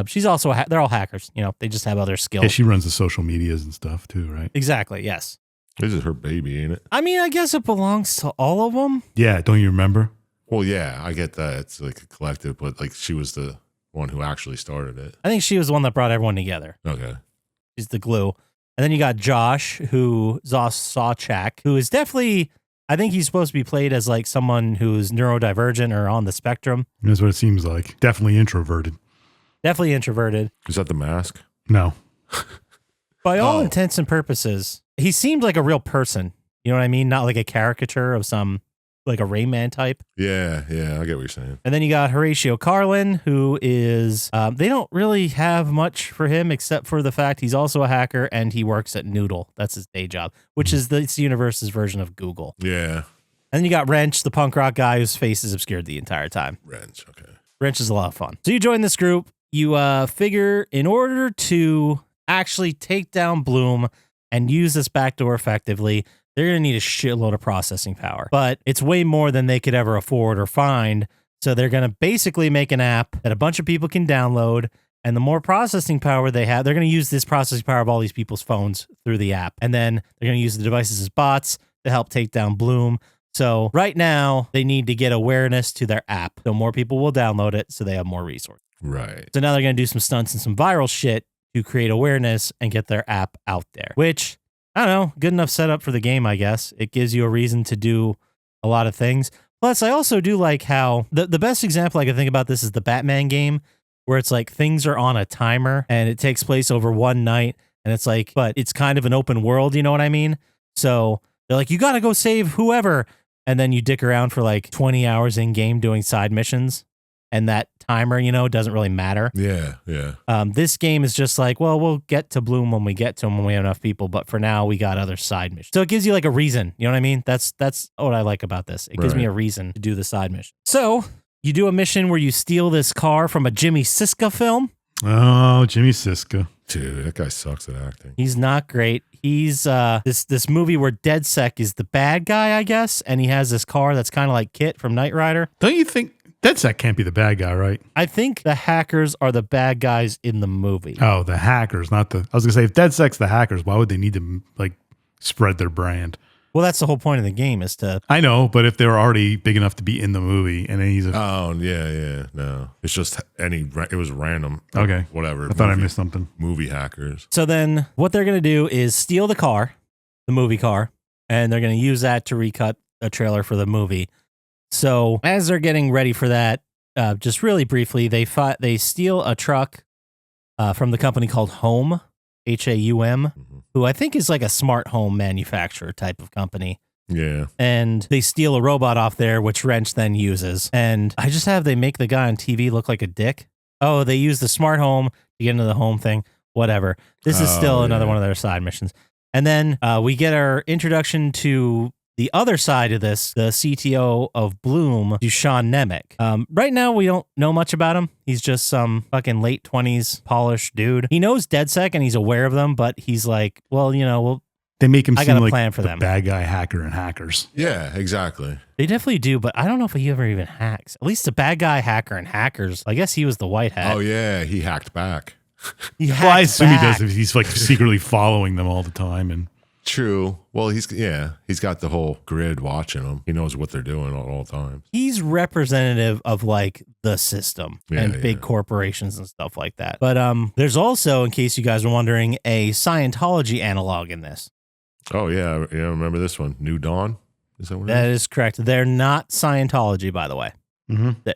She's also they're all hackers. You know, they just have other skills. Yeah, she runs the social medias and stuff too, right? Exactly. Yes. This is her baby, ain't it? I mean, I guess it belongs to all of them. Yeah, don't you remember? Well, yeah, I get that. It's like a collective, but like she was the one who actually started it. I think she was the one that brought everyone together. Okay. She's the glue. And then you got Josh, who Sawchak, who is definitely, I think he's supposed to be played as like someone who's neurodivergent or on the spectrum. That's what it seems like. Definitely introverted. Definitely introverted. Is that the mask? No. By all Oh. intents and purposes, he seemed like a real person. You know what I mean? Not like a caricature of some, like a Rayman type. Yeah, I get what you're saying. And then you got Horatio Carlin, who is, they don't really have much for him except for the fact he's also a hacker and he works at Noodle. That's his day job, which is this universe's version of Google. Yeah. And then you got Wrench, the punk rock guy whose face is obscured the entire time. Wrench, okay. Wrench is a lot of fun. So you join this group. You figure in order to actually take down Bloom and use this backdoor effectively, they're going to need a shitload of processing power. But it's way more than they could ever afford or find. So they're going to basically make an app that a bunch of people can download. And the more processing power they have, they're going to use this processing power of all these people's phones through the app. And then they're going to use the devices as bots to help take down Bloom. So right now, they need to get awareness to their app. So more people will download it so they have more resources. Right. So now they're going to do some stunts and some viral shit to create awareness and get their app out there, which I don't know, good enough setup for the game, I guess. It gives you a reason to do a lot of things. Plus, I also do like how the best example I can think about this is the Batman game, where it's like things are on a timer and it takes place over one night. And it's like, but it's kind of an open world, you know what I mean? So they're like, you got to go save whoever. And then you dick around for like 20 hours in game doing side missions. And that timer, doesn't really matter. Yeah, yeah. This game is just like, well, we'll get to Bloom when we get to him when we have enough people. But for now, we got other side missions. So it gives you like a reason. You know what I mean? That's what I like about this. It gives me a reason to do the side mission. So you do a mission where you steal this car from a Jimmy Siska film. Oh, Jimmy Siska. Dude, that guy sucks at acting. He's not great. He's this movie where DedSec is the bad guy, I guess. And he has this car that's kind of like Kit from Knight Rider. Don't you think DedSec can't be the bad guy, right? I think the hackers are the bad guys in the movie. Oh, the hackers, not the... I was going to say, if DedSec's the hackers, why would they need to, like, spread their brand? Well, that's the whole point of the game is to... I know, but if they were already big enough to be in the movie, and then he's a... Oh, yeah. No. It's just it was random. Okay. Whatever. I thought I missed something. Movie hackers. So then what they're going to do is steal the car, the movie car, and they're going to use that to recut a trailer for the movie. So as they're getting ready for that, just really briefly, they steal a truck from the company called Home, Haum, who I think is like a smart home manufacturer type of company. Yeah. And they steal a robot off there, which Wrench then uses. And I just have they make the guy on TV look like a dick. Oh, they use the smart home to get into the home thing. Whatever. This is still another one of their side missions. And then we get our introduction to the other side of this, the CTO of Bloom, Dusan Nemec. Right now, we don't know much about him. He's just some fucking late 20s polished dude. He knows DedSec and he's aware of them, but he's like, well, They make him I seem got a like plan for the them. bad guy hacker and hackers. Yeah, exactly. They definitely do, but I don't know if he ever even hacks. At least the bad guy hacker and hackers. I guess he was the white hat. Oh, yeah. He hacked back. He Well, I hacked assume back. he does if he's like secretly following them all the time. And True. Well, he's got the whole grid watching him. He knows what they're doing at all times. He's representative of like the system and big corporations and stuff like that. But there's also, in case you guys are wondering, a Scientology analog in this. Oh, yeah. Yeah, remember this one? New Dawn? Is that what it That is? is correct. They're not Scientology, by the way.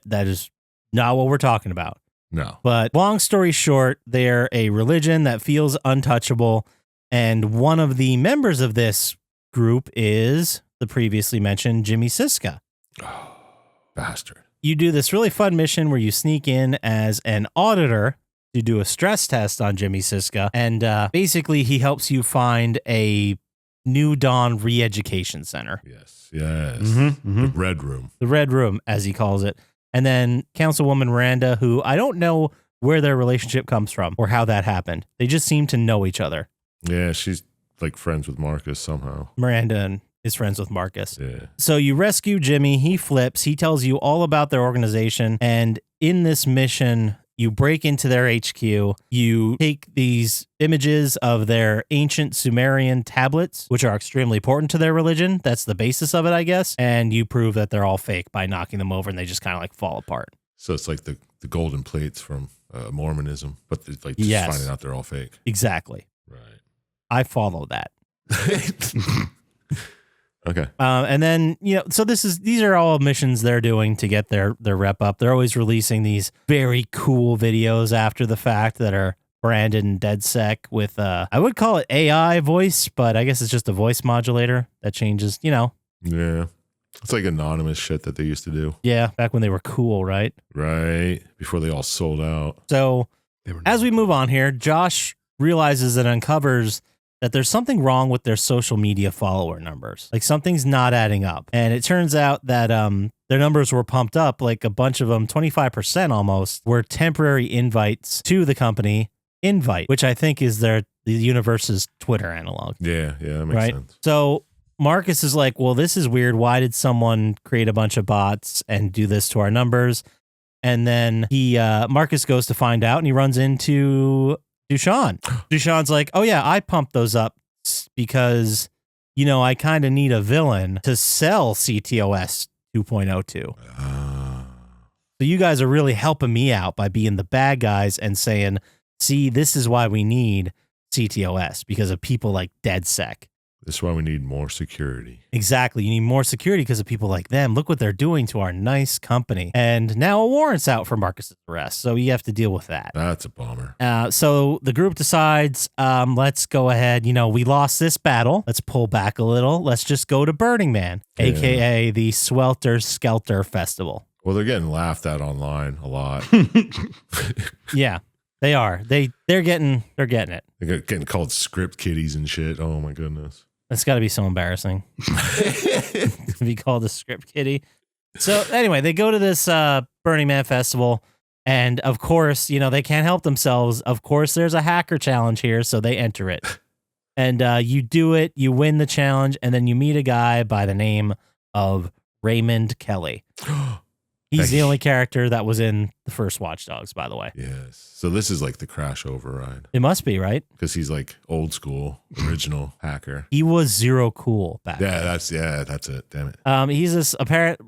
That is not what we're talking about. No. But long story short, they're a religion that feels untouchable. And one of the members of this group is the previously mentioned Jimmy Siska. Oh, bastard. You do this really fun mission where you sneak in as an auditor to do a stress test on Jimmy Siska. And basically, he helps you find a New Dawn re-education center. Yes. The Red Room. The Red Room, as he calls it. And then Councilwoman Miranda, who I don't know where their relationship comes from or how that happened. They just seem to know each other. Yeah, she's like friends with Marcus somehow. Miranda is friends with Marcus. Yeah. So you rescue Jimmy. He flips. He tells you all about their organization. And in this mission, you break into their HQ. You take these images of their ancient Sumerian tablets, which are extremely important to their religion. That's the basis of it, I guess. And you prove that they're all fake by knocking them over and they just kind of like fall apart. So it's like the golden plates from Mormonism, but it's like just finding out they're all fake. Exactly. Right. I follow that. Okay. And then, so these are all missions they're doing to get their rep up. They're always releasing these very cool videos after the fact that are branded in DedSec with, I would call it AI voice, but I guess it's just a voice modulator that changes, Yeah. It's like anonymous shit that they used to do. Yeah, back when they were cool, right? Right. Before they all sold out. So as we move on here, Josh realizes and uncovers that there's something wrong with their social media follower numbers. Like something's not adding up. And it turns out that their numbers were pumped up, like a bunch of them, 25% almost, were temporary invites to the company Invite, which I think is the universe's Twitter analog. Yeah, that makes sense. So Marcus is like, well, this is weird. Why did someone create a bunch of bots and do this to our numbers? And then Marcus goes to find out and he runs into Dusan. Dusan's like, oh yeah, I pumped those up because, I kind of need a villain to sell CTOS 2.0 to. So you guys are really helping me out by being the bad guys and saying, see, this is why we need CTOS because of people like DedSec. This is why we need more security. Exactly. You need more security because of people like them. Look what they're doing to our nice company. And now a warrant's out for Marcus's arrest. So you have to deal with that. That's a bummer. So the group decides, let's go ahead. We lost this battle. Let's pull back a little. Let's just go to Burning Man, AKA the Swelter Skelter Festival. Well, they're getting laughed at online a lot. Yeah, they are. They're getting it. They're getting called script kiddies and shit. Oh my goodness. That's got to be so embarrassing to be called a script kitty. So anyway, they go to this Burning Man festival, and of course, they can't help themselves. Of course, there's a hacker challenge here, so they enter it. And you do it, you win the challenge, and then you meet a guy by the name of Raymond Kelly. He's the only character that was in the first Watch Dogs, by the way. Yes. So this is like the Crash override. It must be, right? Because he's like old school, original hacker. He was zero cool back then. That's it. Damn it. He's this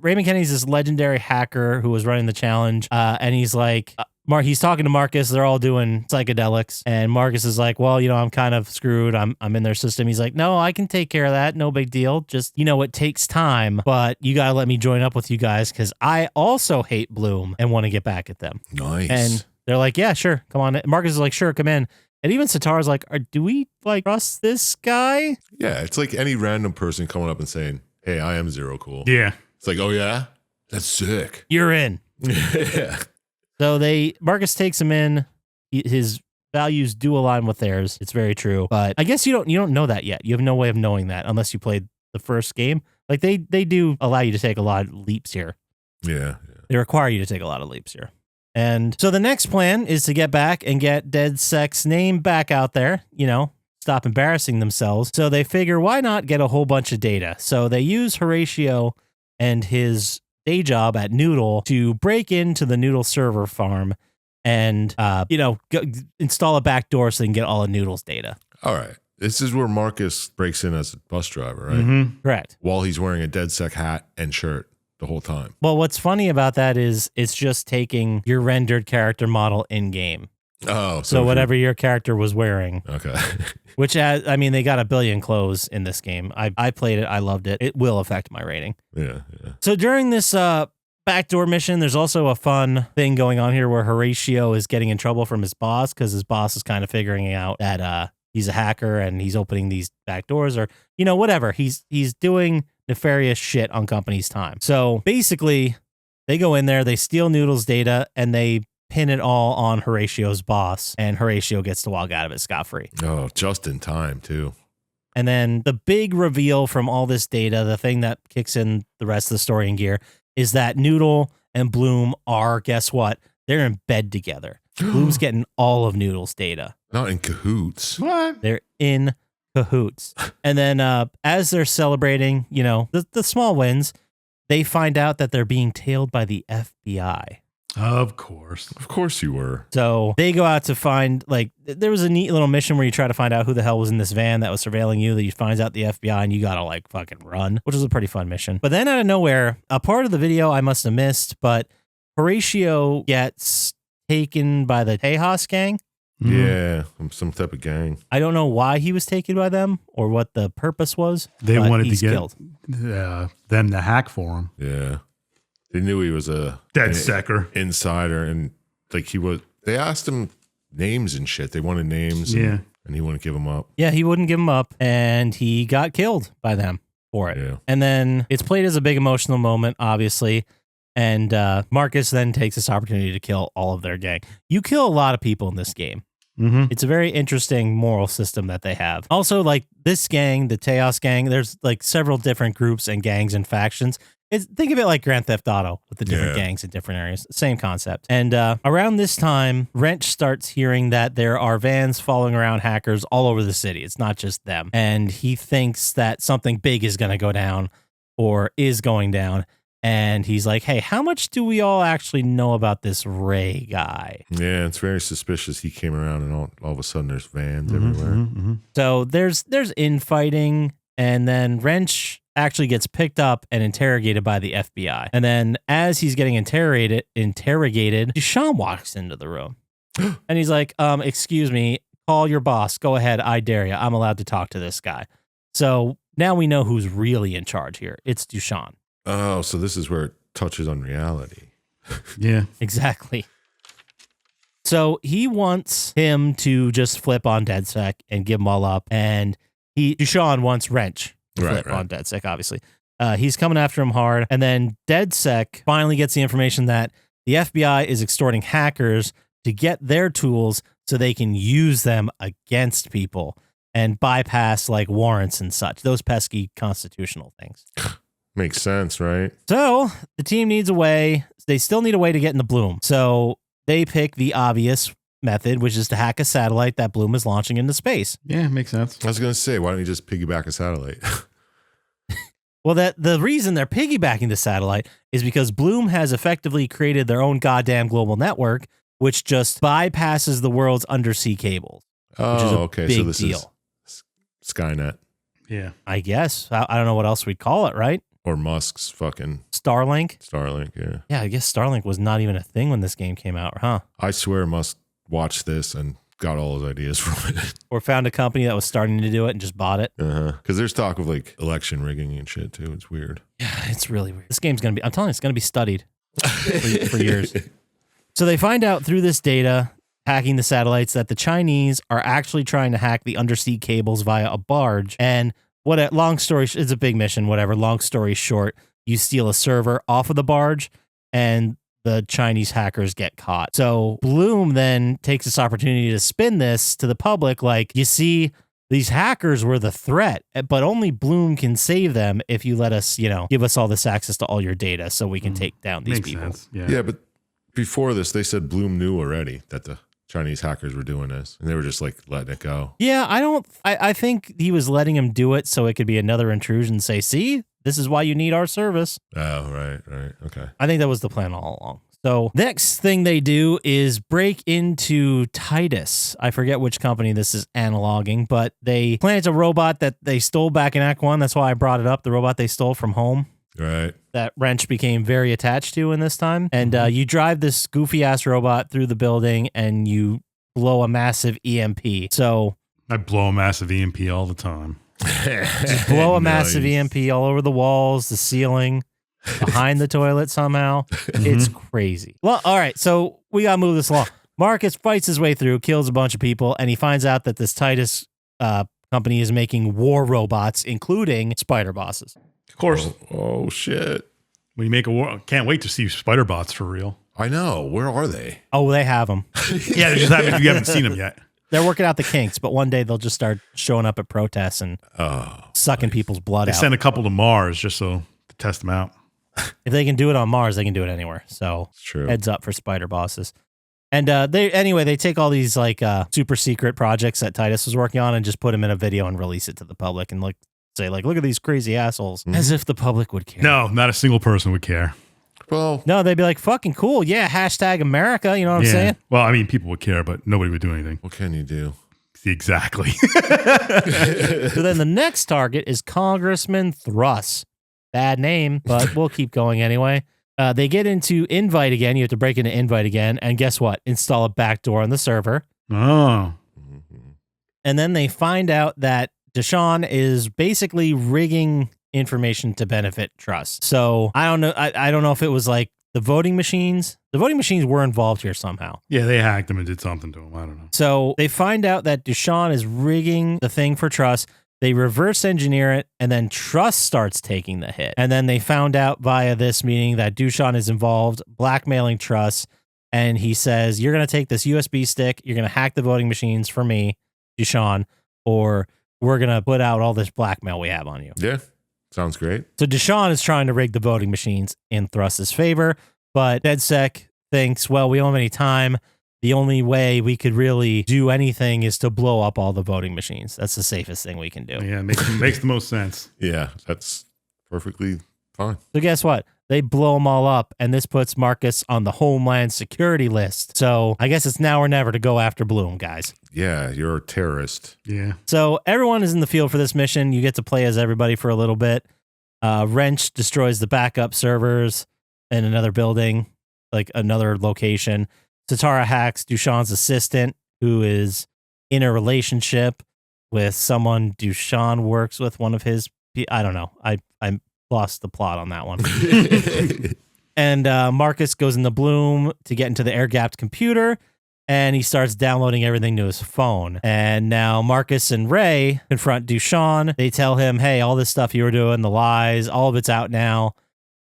Raymond Kenny's this legendary hacker who was running the challenge. And he's like, he's talking to Marcus. They're all doing psychedelics. And Marcus is like, well, I'm kind of screwed. I'm in their system. He's like, no, I can take care of that. No big deal. Just, it takes time, but you got to let me join up with you guys because I also hate Bloom and want to get back at them. Nice. And they're like, yeah, sure. Come on. Marcus is like, sure, come in. And even Sitar's like, do we trust this guy? Yeah. It's like any random person coming up and saying, hey, I am zero cool. Yeah. It's like, oh yeah, that's sick. You're in. Yeah. So Marcus takes him in. His values do align with theirs. It's very true. But I guess you don't know that yet. You have no way of knowing that unless you played the first game. Like they do allow you to take a lot of leaps here. Yeah. They require you to take a lot of leaps here. And so the next plan is to get back and get DedSec's name back out there, stop embarrassing themselves. So they figure, why not get a whole bunch of data? So they use Horatio and his day job at Noodle to break into the Noodle server farm and, install a backdoor so they can get all of Noodle's data. All right. This is where Marcus breaks in as a bus driver, right? Mm-hmm. Correct. While he's wearing a DedSec hat and shirt the whole time. Well, what's funny about that is it's just taking your rendered character model in game. Oh, So whatever your character was wearing. Okay. Which, they got a billion clothes in this game. I played it. I loved it. It will affect my rating. Yeah. So during this backdoor mission, there's also a fun thing going on here where Horatio is getting in trouble from his boss because his boss is kind of figuring out that he's a hacker and he's opening these back doors or, whatever. He's doing nefarious shit on company's time. So basically, they go in there, they steal Noodle's data, and they pin it all on Horatio's boss, and Horatio gets to walk out of it scot-free. Oh, just in time, too. And then the big reveal from all this data, the thing that kicks in the rest of the story in gear, is that Noodle and Bloom are, guess what? They're in bed together. Bloom's getting all of Noodle's data. Not in cahoots. What? They're in cahoots. And then as they're celebrating, the small wins, they find out that they're being tailed by the FBI. Of course. Of course you were. So they go out to find, there was a neat little mission where you try to find out who the hell was in this van that was surveilling you, that you finds out the FBI and you gotta fucking run, which was a pretty fun mission. But then out of nowhere, a part of the video I must have missed, but Horatio gets taken by the Tejas gang. Yeah, some type of gang. I don't know why he was taken by them or what the purpose was. They but wanted to he's get killed. them to hack for him. Yeah. They knew he was a DedSecker insider, and they asked him names and shit. They wanted names. And he wouldn't give them up. Yeah, he wouldn't give them up, and he got killed by them for it. Yeah. And then it's played as a big emotional moment, obviously. And Marcus then takes this opportunity to kill all of their gang. You kill a lot of people in this game. Mm-hmm. It's a very interesting moral system that they have. Also, this gang, the Tejas gang, there's several different groups and gangs and factions. Think of it like Grand Theft Auto with the different gangs in different areas. Same concept. And around this time, Wrench starts hearing that there are vans following around hackers all over the city. It's not just them. And he thinks that something big is going to go down or is going down. And he's like, hey, how much do we all actually know about this Ray guy? Yeah, it's very suspicious. He came around and all of a sudden there's vans everywhere. Mm-hmm. So there's infighting, and then Wrench actually gets picked up and interrogated by the FBI. And then as he's getting interrogated, Deshaun walks into the room. And he's like, excuse me, call your boss. Go ahead. I dare you. I'm allowed to talk to this guy. So now we know who's really in charge here. It's Dushan. Oh, so this is where it touches on reality. Yeah. Exactly. So he wants him to just flip on DedSec and give him all up. And Dushan wants Wrench to flip on DedSec, obviously. He's coming after him hard. And then DedSec finally gets the information that the FBI is extorting hackers to get their tools so they can use them against people and bypass like warrants and such, those pesky constitutional things. Makes sense, right? So the team needs a way. They still need a way to get into Bloom. So they pick the obvious method, which is to hack a satellite that Bloom is launching into space. Yeah, makes sense. I was going to say, why don't you just piggyback a satellite? Well, the reason they're piggybacking the satellite is because Bloom has effectively created their own goddamn global network, which just bypasses the world's undersea cables. Which is a okay. big So this deal. is Skynet Yeah. I guess. I don't know what else we'd call it, right? or Musk's fucking Starlink. Starlink. Yeah. Yeah, I guess Starlink was not even a thing when this game came out, huh? I swear Musk watched this and got all his ideas from it. Or found a company that was starting to do it and just bought it. Because there's talk of like election rigging and shit too. It's weird. Yeah, it's really weird. This game's going to be, I'm telling you, it's going to be studied for years. So they find out through this data, hacking the satellites, that the Chinese are actually trying to hack the undersea cables via a barge. And long story, it's a big mission, whatever. Long story short, you steal a server off of the barge and the Chinese hackers get caught. So Bloom then takes this opportunity to spin this to the public. Like, you see, these hackers were the threat, but only Bloom can save them if you let us, give us all this access to all your data so we can take down these Makes people. sense. Yeah. Yeah, but before this, they said Bloom knew already that the Chinese hackers were doing this, and they were just like letting it go. Yeah, I think he was letting him do it so it could be another intrusion. Say, see, this is why you need our service. Oh, right. Okay. I think that was the plan all along. So next thing they do is break into Titus. I forget which company this is analoging, but they plant a robot that they stole back in Act 1. That's why I brought it up. The robot they stole from home. Right. That Wrench became very attached to in this time. And you drive this goofy ass robot through the building and you blow a massive EMP. So I blow a massive EMP all the time. just blow a massive EMP all over the walls, the ceiling, behind the toilet somehow. It's crazy. Well, all right. So we got to move this along. Marcus fights his way through, kills a bunch of people, and he finds out that this Titus company is making war robots, including spider bosses. Of course. Oh shit. When you make a war, can't wait to see spider bots for real. I know. Where are they? Oh, they have them. Yeah, they just haven't. You haven't seen them yet. They're working out the kinks, but one day they'll just start showing up at protests and sucking people's blood They out. sent a couple to Mars just to test them out. If they can do it on Mars, they can do it anywhere. So It's true. heads up for spider bosses. And they take all these like super secret projects that Titus was working on and just put them in a video and release it to the public and say look at these crazy assholes, as if the public would care. No, not a single person would care. Well, No, they'd be like, fucking cool. Yeah, hashtag America. You know what I'm saying? Well, I mean, people would care, but nobody would do anything. what can you do? Exactly. So then the next target is Congressman Thruss. Bad name, but we'll keep going anyway. They get into Invite again. You have to break into Invite again. And guess what? Install a backdoor on the server. Oh. And then they find out that Deshaun is basically rigging information to benefit Truss. So I don't know. I don't know if it was like the voting machines. The voting machines were involved here somehow. Yeah, they hacked them and did something to them. I don't know. So they find out that Deshaun is rigging the thing for Truss. They reverse engineer it, and then Truss starts taking the hit. And then they found out via this meeting that Dushan is involved, blackmailing Truss. And he says, you're going to take this USB stick, you're going to hack the voting machines for me, Dushan, or we're going to put out all this blackmail we have on you. Yeah. Sounds great. So Deshaun is trying to rig the voting machines in Thruss's favor, but DedSec thinks, well, we don't have any time. The only way we could really do anything is to blow up all the voting machines. That's the safest thing we can do. Yeah, makes the most sense. Yeah. That's perfectly fine. So guess what? They blow them all up, and this puts Marcus on the Homeland Security list. So I guess it's now or never to go after Bloom, guys. Yeah. You're a terrorist. Yeah. So everyone is in the field for this mission. You get to play as everybody for a little bit. Wrench destroys the backup servers in another building, like another location. Satara hacks Dushan's assistant, who is in a relationship with someone Dushan works with, one of his. I don't know. I lost the plot on that one. And Marcus goes into Bloom to get into the air-gapped computer, and he starts downloading everything to his phone. And now Marcus and Ray confront Dushan. They tell him, hey, all this stuff you were doing, the lies, all of it's out now.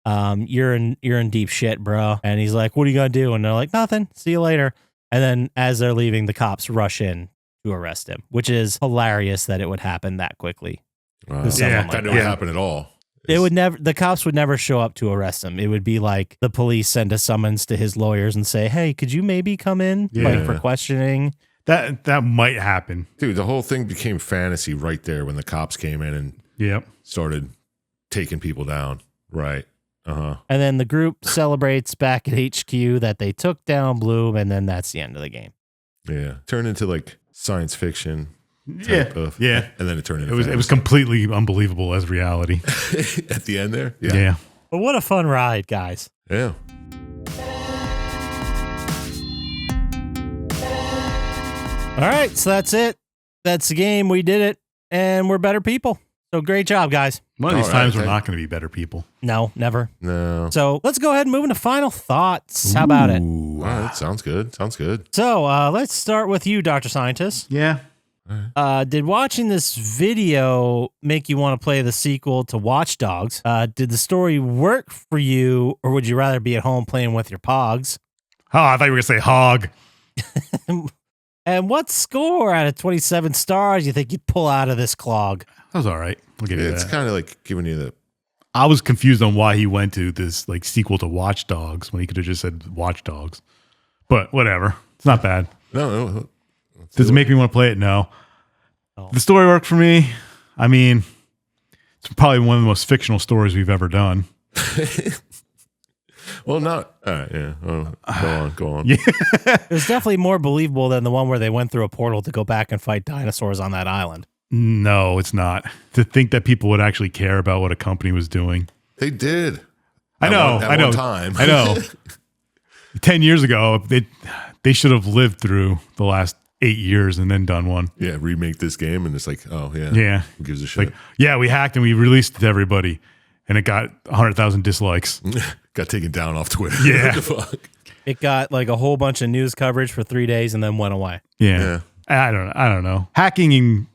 You're in deep shit, bro. And he's like, what are you going to do? And they're like, nothing. See you later. And then as they're leaving, the cops rush in to arrest him, which is hilarious that it would happen that quickly. Wow. Someone like That that. would happen at all. It would never. The cops would never show up to arrest him. It would be like the police send a summons to his lawyers and say, "Hey, could you maybe come in like for questioning?" That might happen. Dude, the whole thing became fantasy right there when the cops came in and started taking people down. Right. And then the group celebrates back at HQ that they took down Bloom, and then that's the end of the game. Yeah, turned into like science fiction. And then it turned into it was completely unbelievable as reality at the end there. Yeah. But what a fun ride, guys. Yeah. All right, so that's it. That's the game. We did it, and we're better people. So great job, guys. One of these times we're not going to be better people. No, never. No. So let's go ahead and move into final thoughts. How about it? All right, sounds good. So let's start with you, Dr. Syintist. Yeah. Did watching this video make you want to play the sequel to Watch Dogs? Did the story work for you, or would you rather be at home playing with your pogs? Oh, I thought you were going to say hog. And what score out of 27 stars you think you'd pull out of this clog? That was all right. I'll give you that. It's kind of like giving you the... I was confused on why he went to this like sequel to Watch Dogs when he could have just said Watch Dogs. But whatever. It's not bad. No. Does it make me want to play it? No. The story worked for me. I mean, it's probably one of the most fictional stories we've ever done. Well, not... All right, yeah. Go on. Yeah. It was definitely more believable than the one where they went through a portal to go back and fight dinosaurs on that island. No, it's not. To think that people would actually care about what a company was doing. They did. I know. One time. I know. 10 years ago, they should have lived through the last 8 years and then done one. Yeah, remake this game and it's like, oh, yeah. Yeah. Who gives a shit? Like, yeah, we hacked and we released it to everybody. And it got 100,000 dislikes. Got taken down off Twitter. Yeah. What the fuck? It got like a whole bunch of news coverage for 3 days and then went away. Yeah. I don't know. Hacking in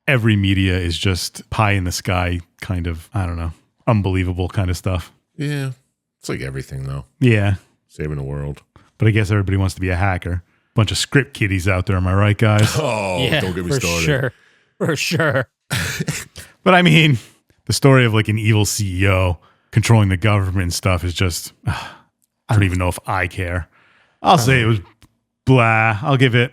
every media is just pie in the sky kind of, I don't know, unbelievable kind of stuff. Yeah. It's like everything, though. Yeah. Saving the world. But I guess everybody wants to be a hacker. Bunch of script kiddies out there, am I right, guys? Oh, Yeah, don't get me for started. sure. For sure. But I mean, the story of like an evil CEO controlling the government and stuff is just, I don't even know if I care. I'll say it was blah. I'll give it.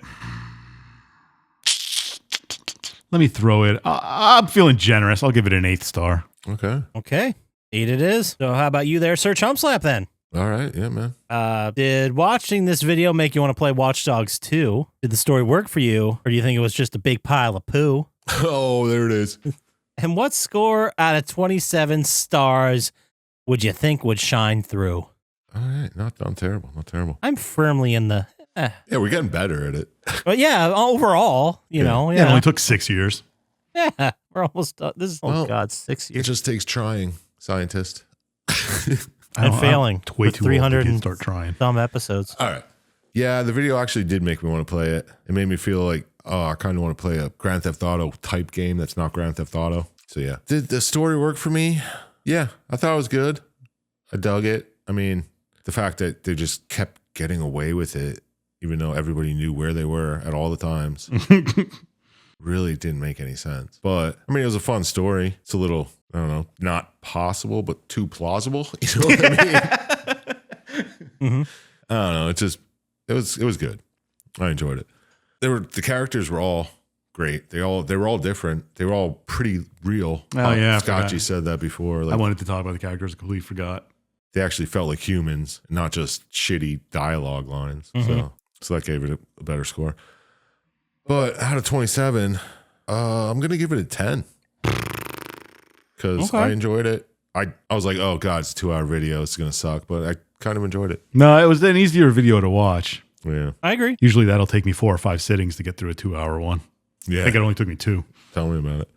Let me throw it. I'm feeling generous. I'll give it an 8th star. Okay. Okay. 8 it is. So how about you there, Sir Chump Slap, then? All right. Yeah, man. Did watching this video make you want to play Watch Dogs 2? Did the story work for you, or do you think it was just a big pile of poo? Oh, there it is. And what score out of 27 stars would you think would shine through? All right. Not terrible. Not terrible. I'm firmly in the... Yeah, we're getting better at it. But yeah, overall, you know. Yeah, it only took 6 years. Yeah, we're almost done. This is, oh God, 6 It years. just takes trying, scientist. And failing. I'm way with too old 300 to and start trying. some episodes. All right. Yeah, the video actually did make me want to play it. It made me feel like, oh, I kind of want to play a Grand Theft Auto type game that's not Grand Theft Auto. So yeah. Did the story work for me? Yeah, I thought it was good. I dug it. I mean, the fact that they just kept getting away with it, even though everybody knew where they were at all the times, really didn't make any sense. But I mean, it was a fun story. It's a little, I don't know, not possible, but too plausible. You know what I mean? I don't know. It was good. I enjoyed it. The characters were all great. They were all different. They were all pretty real. Oh, yeah, I Scotchy forgot. said that before. I wanted to talk about the characters. I completely forgot. They actually felt like humans, not just shitty dialogue lines. So that gave it a better score. But out of 27, I'm gonna give it a 10 because I enjoyed it. I was like, oh god, it's a 2-hour video. It's gonna suck, but I kind of enjoyed it. No, it was an easier video to watch. Yeah. I agree. Usually that'll take me 4 or 5 sittings to get through a 2-hour one. Yeah. I think it only took me 2. Tell me about it.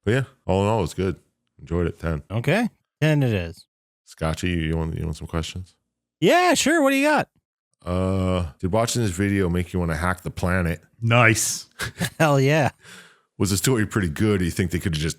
But yeah, all in all, it was good. Enjoyed it. 10. Okay. 10 it is. Scotchy, you want some questions? Yeah, sure. What do you got? Did watching this video make you want to hack the planet? Nice. Hell yeah. Was the story pretty good? Or you think they could have just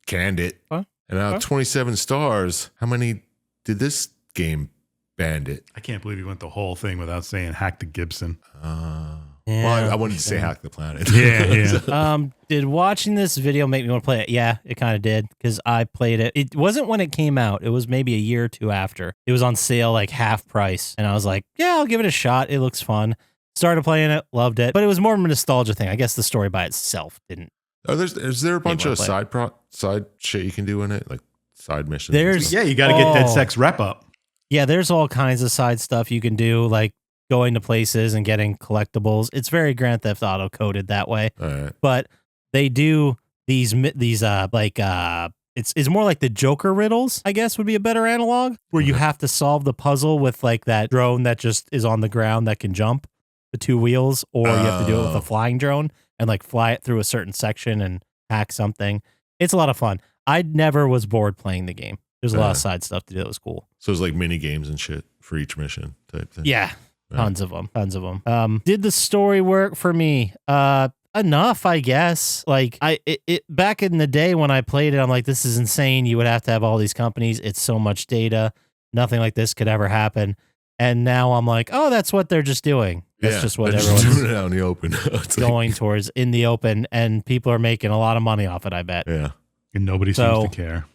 canned it? Huh? And out of 27 stars, how many did this game bandit? I can't believe you went the whole thing without saying hack the Gibson. Well, I wanted to say hack the planet. Yeah. Did watching this video make me want to play it? Yeah, it kind of did because I played it. It wasn't when it came out. It was maybe a year or two after. It was on sale, like half price. And I was like, yeah, I'll give it a shot. It looks fun. Started playing it, loved it. But it was more of a nostalgia thing. I guess the story by itself didn't. Is there a bunch of side shit you can do in it? Like side missions? There's- Yeah, you got to get Dead Sex rep up. Yeah, there's all kinds of side stuff you can do, like going to places and getting collectibles. It's very Grand Theft Auto coded that way. All right. But they do these it's more like the Joker riddles, I guess would be a better analog, where you have to solve the puzzle with like that drone that just is on the ground that can jump the 2 wheels, or you have to do it with a flying drone and like fly it through a certain section and hack something. It's a lot of fun. I never was bored playing the game. There's a lot of side stuff to do that was cool. So it's like mini games and shit for each mission type thing. Yeah. Tons of them. Did the story work for me? Enough, I guess. Like it back in the day when I played it, I'm like, this is insane. You would have to have all these companies. It's so much data. Nothing like this could ever happen. And now I'm like, oh, that's what they're just doing. That's just what they're everyone's doing it out in the open. It's going towards in the open, and people are making a lot of money off it, I bet. Yeah. And nobody seems to care.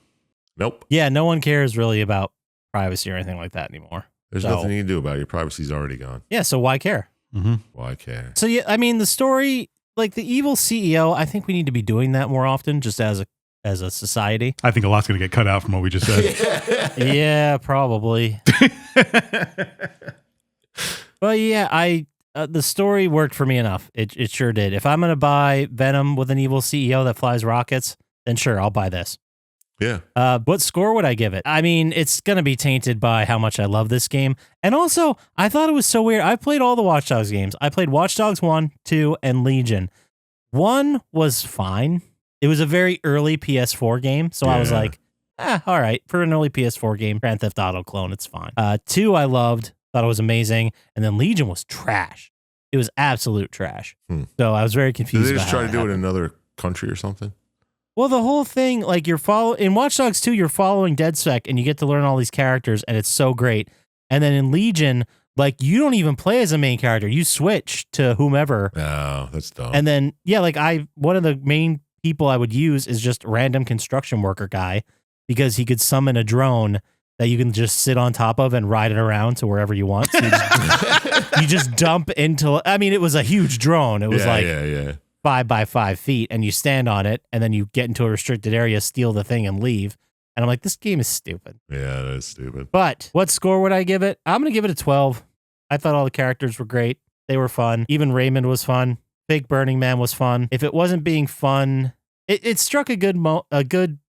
Nope. Yeah, no one cares really about privacy or anything like that anymore. There's nothing you can do about it. Your privacy's already gone. Yeah, so why care? Mm-hmm. Why care? So yeah, I mean the story, like the evil CEO, I think we need to be doing that more often, just as a society. I think a lot's going to get cut out from what we just said. Yeah, probably. But yeah, the story worked for me enough. It sure did. If I'm gonna buy Venom with an evil CEO that flies rockets, then sure, I'll buy this. Yeah. What score would I give it? I mean, it's going to be tainted by how much I love this game. And also, I thought it was so weird. I played all the Watch Dogs games. I played Watch Dogs 1, 2, and Legion. 1 was fine. It was a very early PS4 game, so I was like, all right. For an early PS4 game, Grand Theft Auto clone, it's fine. 2 I loved, thought it was amazing. And then Legion was trash. It was absolute trash. So I was very confused. Did they just try to do it in another country or something? Well, the whole thing, like in Watch Dogs 2, you're following DedSec and you get to learn all these characters and it's so great. And then in Legion, like you don't even play as a main character. You switch to whomever. Oh, that's dumb. And then, yeah, like one of the main people I would use is just random construction worker guy because he could summon a drone that you can just sit on top of and ride it around to wherever you want. So you just dump into, I mean, it was a huge drone. It was 5 by 5 feet, and you stand on it, and then you get into a restricted area, steal the thing, and leave. And I'm like, this game is stupid. Yeah, that is stupid. But what score would I give it? I'm going to give it a 12. I thought all the characters were great. They were fun. Even Raymond was fun. Fake Burning Man was fun. If it wasn't being fun, it struck a good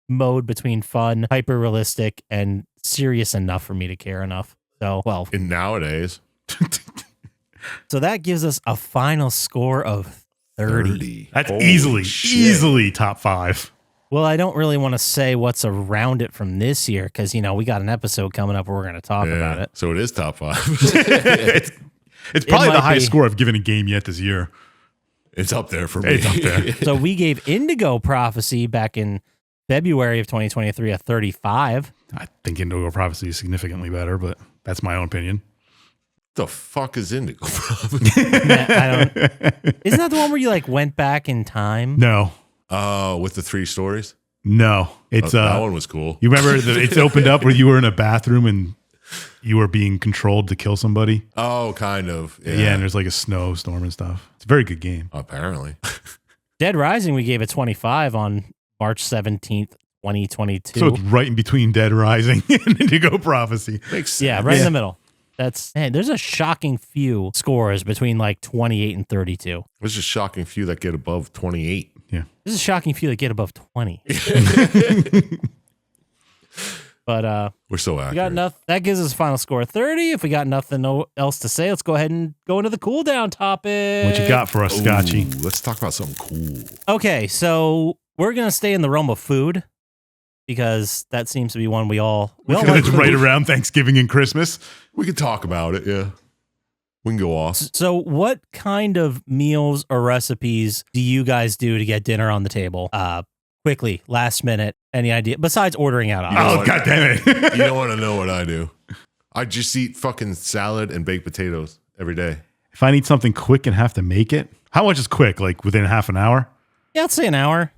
mode between fun, hyper-realistic, and serious enough for me to care enough. So, well. And nowadays. So that gives us a final score of 30. That's Holy easily top 5. Well, I don't really want to say what's around it from this year because, we got an episode coming up where we're going to talk about it. So it is top 5. It's probably the highest score I've given a game yet this year. It's up there for me. It's up there. So we gave Indigo Prophecy back in February of 2023 a 35. I think Indigo Prophecy is significantly better, but that's my own opinion. The fuck is Indigo? Isn't that the one where you like went back in time? No. Oh, with the 3 stories? No. It's that one was cool. You remember it's opened up where you were in a bathroom and you were being controlled to kill somebody? Oh, kind of. Yeah, and there's like a snowstorm and stuff. It's a very good game. Apparently. Dead Rising, we gave it 25 on March 17th, 2022. So it's right in between Dead Rising and Indigo Prophecy. Makes sense. Yeah, right in the middle. There's a shocking few scores between like 28 and 32. It's just shocking few that get above 28. Yeah. There's a shocking few that get above 20. But We're so we accurate. got enough. That gives us a final score of 30. If we got nothing else to say, let's go ahead and go into the cool down topic. What you got for us, Scotchy? Ooh, let's talk about something cool. Okay, so we're gonna stay in the realm of food because that seems to be one we all Because like. it's right around Thanksgiving and Christmas. We can talk about it. Yeah, we can go off. So, what kind of meals or recipes do you guys do to get dinner on the table? Quickly, last minute. Any idea? Besides ordering out, You know Oh, what? God damn it. You don't want to know what I do. I just eat fucking salad and baked potatoes every day. If I need something quick and have to make it, how much is quick? Like within half an hour? yeah, I'd say an hour.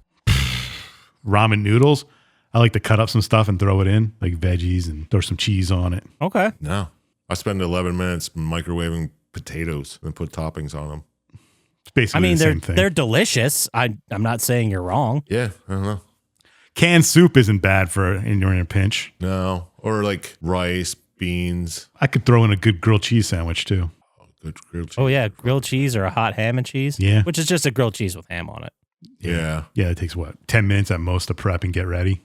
Ramen noodles. I like to cut up some stuff and throw it in, like veggies, and throw some cheese on it. Okay. No, I spend 11 minutes microwaving potatoes and put toppings on them. It's basically I mean, the they're same thing. they're delicious. I'm not saying you're wrong. Yeah, I don't know. Canned soup isn't bad for in you're in a pinch. No, or like rice, beans. I could throw in a good grilled cheese sandwich too. Oh, good grilled cheese. Oh yeah, grilled cheese or a hot ham and cheese. Yeah. which is just a grilled cheese with ham on it. Yeah. Yeah, it takes what, 10 minutes at most to prep and get ready.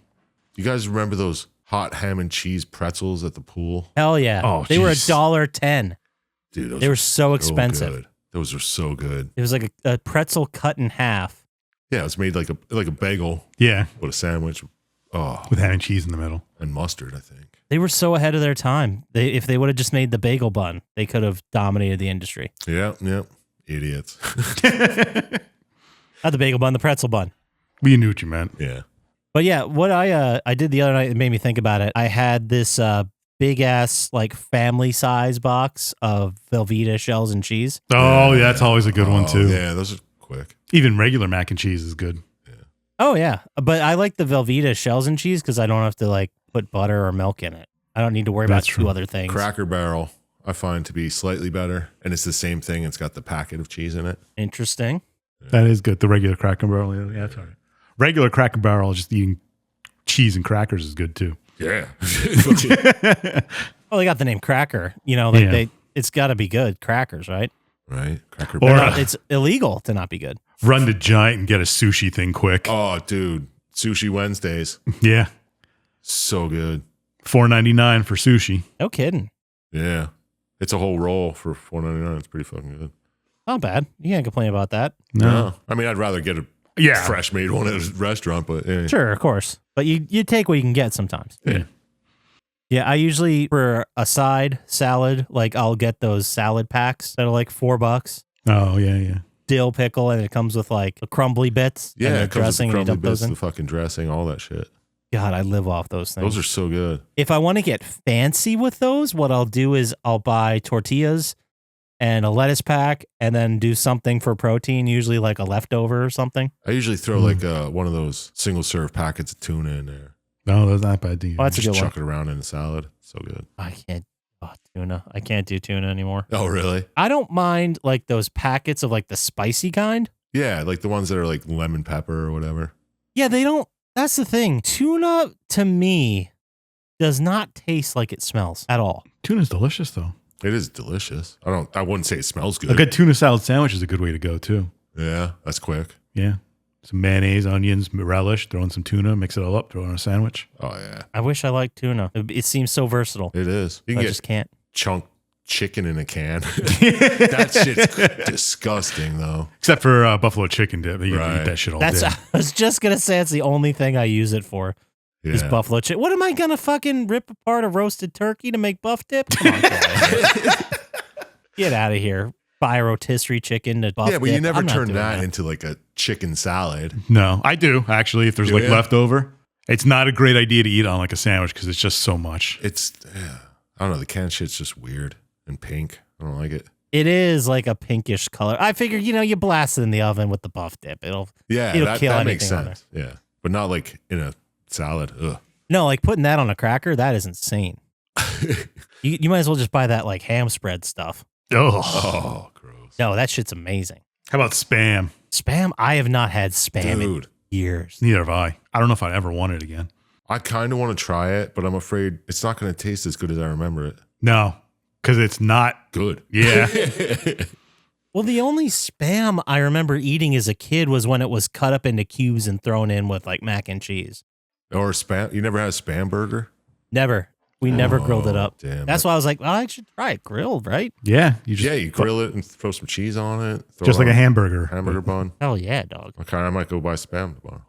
You guys remember those hot ham and cheese pretzels at the pool? Hell yeah. Oh, they were jeez. $1.10. Dude, those They were so expensive. good. Those are so good. It was like a pretzel cut in half. Yeah, it's made like a bagel Yeah, with a sandwich. Oh, with ham and cheese in the middle. and mustard, I think. They were so ahead of their time. If they would have just made the bagel bun, they could have dominated the industry. Yeah. Idiots. Not the bagel bun, the pretzel bun. We knew what you meant. Yeah. But yeah, what I did the other night, it made me think about it. I had this big ass like family size box of Velveeta shells and cheese. Oh, yeah, that's always a good one Oh, too. Yeah, those are quick. Even regular mac and cheese is good. Oh yeah, but I like the Velveeta shells and cheese because I don't have to like put butter or milk in it. I don't need to worry about That's two true. other things. Cracker Barrel, I find to be slightly better, and it's the same thing. It's got the packet of cheese in it. Interesting. That is good. The regular Cracker Barrel. Yeah, that's all right. Regular Cracker Barrel, just eating cheese and crackers is good too. Yeah. Well, they got the name Cracker. You know, like Yeah. it's got to be good. Crackers, right? Right? Cracker Or- Barrel. It's illegal to not be good. Run to Giant and get a sushi thing quick. Oh, dude. Sushi Wednesdays. Yeah, So good. $4.99 for sushi. No kidding. Yeah. It's a whole roll for $4.99. It's pretty fucking good. Not bad. You can't complain about that. No, I mean, I'd rather get a yeah, fresh made one at a restaurant, but eh. Sure, of course. But you take what you can get sometimes. Yeah. Yeah, I usually for a side salad, like I'll get those salad packs that are like $4. Oh yeah. Dill pickle, and it comes with like the crumbly bits. Yeah, and the it comes with dressing, the and you crumbly dump those bits, in. the fucking dressing, all that shit. God, I live off those things. Those are so good. If I want to get fancy with those, what I'll do is I'll buy tortillas and a lettuce pack, and then do something for protein, usually like a leftover or something. I usually throw like one of those single serve packets of tuna in there. No, that's not bad. Either. Oh, that's a Just good one. chuck it around in the salad. So good. I can't. Oh, tuna. I can't do tuna anymore. Oh, really? I don't mind like those packets of like the spicy kind. Yeah, like the ones that are like lemon pepper or whatever. Yeah, they don't. That's the thing. Tuna to me does not taste like it smells at all. Tuna's delicious though. It is delicious. I wouldn't say it smells A good. good tuna salad sandwich is a good way to go too. Yeah, that's quick. Yeah, some mayonnaise, onions, relish, throw in some tuna, mix it all up, throw it on a sandwich. Oh yeah, I wish I liked tuna. It seems so versatile. it is. You I can get just can't. chunk chicken in a can. That shit's disgusting though. Except for buffalo chicken dip, you can Right. eat that shit all That's. day. I was just gonna say it's the only thing I use it for is Yeah. buffalo chicken. What am I gonna fucking rip apart a roasted turkey to make buff dip? Come on, guys. Get out of here. Buy a rotisserie chicken to buff Yeah, but you dip. never I'm not turn doing that into like a chicken salad. No, I do actually. If there's Do like ya? leftover, it's not a great idea to eat on like a sandwich because it's just so much. It's I don't know. The can shit's just weird and pink. I don't like it. It is like a pinkish color. I figure, you blast it in the oven with the buff dip. It'll Yeah, It'll that, kill that makes anything on sense. Yeah, but not like in a salad. Ugh. no, like putting that on a cracker. That is insane. You might as well just buy that like ham spread stuff. Oh, Oh, gross. No, that shit's amazing. how about spam? Spam. I have not had spam in Dude, years. Neither have I. I don't know if I'd ever want it again. I kind of want to try it, but I'm afraid it's not going to taste as good as I remember it. No, because it's not. Good. Yeah, Well, the only spam I remember eating as a kid was when it was cut up into cubes and thrown in with like mac and cheese. Or spam. You never had a spam burger? Never. We never grilled it up. Damn That's it. why I was like, well, I should try it grilled, right? Yeah, you just Yeah, you grill it and throw some cheese on it. Throw just it like a on hamburger bun. Hell yeah, dog. Okay, I might go buy Spam tomorrow.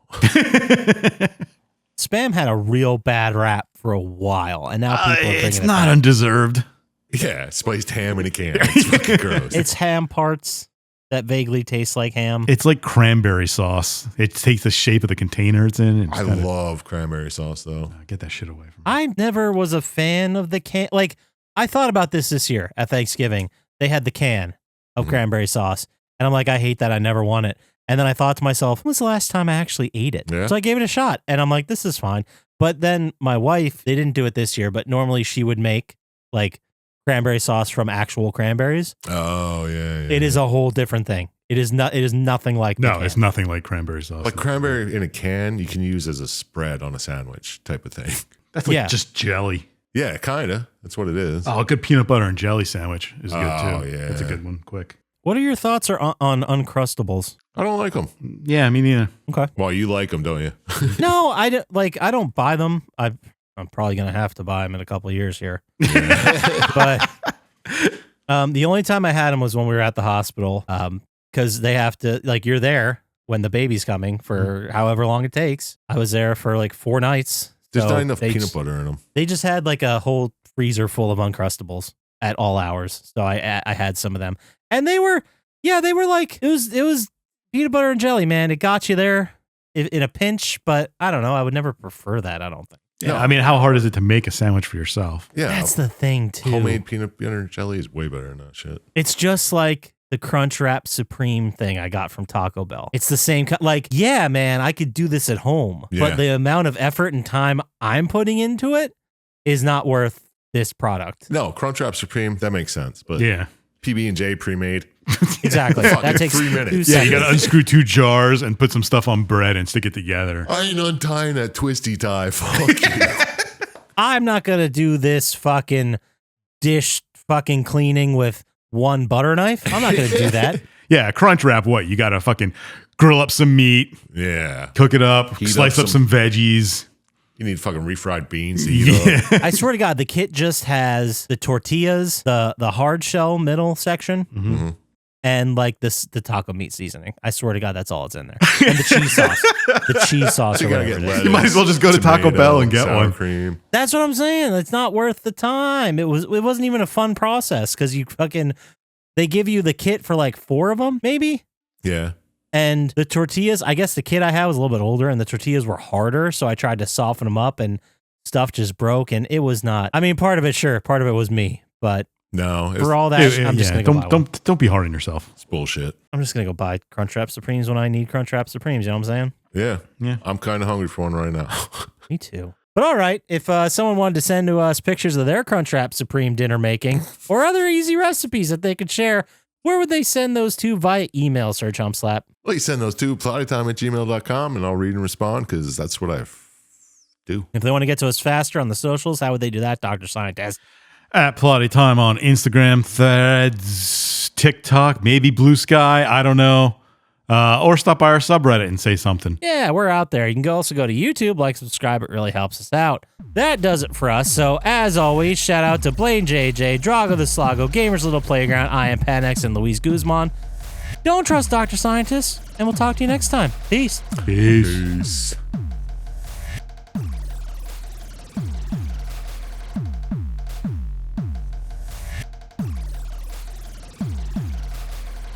Spam had a real bad rap for a while, and now people are bringing It's it not back. undeserved. Yeah, spiced ham in a can. It's fucking gross. It's ham parts that vaguely taste like ham. It's like cranberry sauce. It takes the shape of the container it's in. And I love cranberry sauce though. get that shit away from me. I never was a fan of the can. Like, I thought about this year at Thanksgiving. They had the can of cranberry sauce, and I'm like, I hate that. I never want it. And then I thought to myself, when was the last time I actually ate it? Yeah. So I gave it a shot, and I'm like, this is fine. But then my wife, they didn't do it this year, but normally she would make like cranberry sauce from actual cranberries. Oh yeah. It is a whole different thing. It is not. It is nothing like the No, can. it's nothing like cranberry sauce. Like cranberry in a can, you can use as a spread on a sandwich type of thing. That's like yeah. just jelly. Yeah, kind of. That's what it is. Oh, a good peanut butter and jelly sandwich is good Oh, too. yeah. That's a good one. Quick. What are your thoughts on Uncrustables? I don't like them. Yeah, me neither. Okay. Well, you like them, don't you? No, I don't like. I don't buy them. I'm probably gonna have to buy them in a couple of years here. But the only time I had them was when we were at the hospital. Because they have to, like, you're there when the baby's coming for however long it takes. I was there for like 4 nights. There's So not enough they peanut just- butter in them. They just had like a whole freezer full of Uncrustables at all hours. So I had some of them, and they were like it was peanut butter and jelly, man. It got you there in a pinch, but I don't know. I would never prefer that. I don't think. Yeah, No. I mean, how hard is it to make a sandwich for yourself? Yeah, That's the thing too. homemade peanut butter jelly is way better than that shit. It's just like the Crunch Wrap Supreme thing I got from Taco Bell. It's the same, like, yeah, man, I could do this at home, Yeah. but the amount of effort and time I'm putting into it is not worth this product. No, Crunchwrap Supreme, that makes sense. But Yeah. PB&J pre-made. Exactly. Fucking That takes 3 minutes. 2 Yeah, you got to seconds. unscrew 2 jars and put some stuff on bread and stick it together. I ain't untying that twisty tie. Fuck you. I'm not going to do this fucking dish fucking cleaning with one butter knife. I'm not going to do that. Yeah, crunch wrap. What you got to fucking grill up some meat, Yeah. cook it up, Heat slice up up some veggies. You need fucking refried beans to eat up. I swear to God, the kit just has the tortillas, the hard shell middle section, Mhm. and like the taco meat seasoning. I swear to God, that's all it's in there. And the cheese sauce. The cheese sauce So or you gotta whatever get it is. lettuce, You might as well just go to Taco tomato, Bell and get sour one. cream. That's what I'm saying. It's not worth the time. It wasn't even a fun process because they give you the kit for like 4 of them, maybe. Yeah. And the tortillas, I guess the kid I had was a little bit older and the tortillas were harder. So I tried to soften them up and stuff just broke. And it was not, I mean, part of it was me. But No, it's, for all that, I'm just going to go buy one. Don't be hard on yourself. it's bullshit. I'm just going to go buy Crunchwrap Supremes when I need Crunchwrap Supremes. You know what I'm saying? Yeah. Yeah. I'm kind of hungry for one right now. Me too. But all right, if someone wanted to send to us pictures of their Crunchwrap Supreme dinner making or other easy recipes that they could share, where would they send those to via email, Sir Chump Slap? Well, you send those to plottytime@gmail.com and I'll read and respond because that's what I do. If they want to get to us faster on the socials, how would they do that, Dr. Scientist? At Plotty Time on Instagram, Threads, TikTok, maybe Blue Sky. I don't know. Or stop by our subreddit and say something. Yeah, we're out there. You can also go to YouTube, like, subscribe. It really helps us out. That does it for us. So, as always, shout out to Blaine JJ, Drago the Slago, Gamers Little Playground, I am Panex, and Luis Guzman. Don't trust Dr. Scientist, and we'll talk to you next time. Peace. Peace.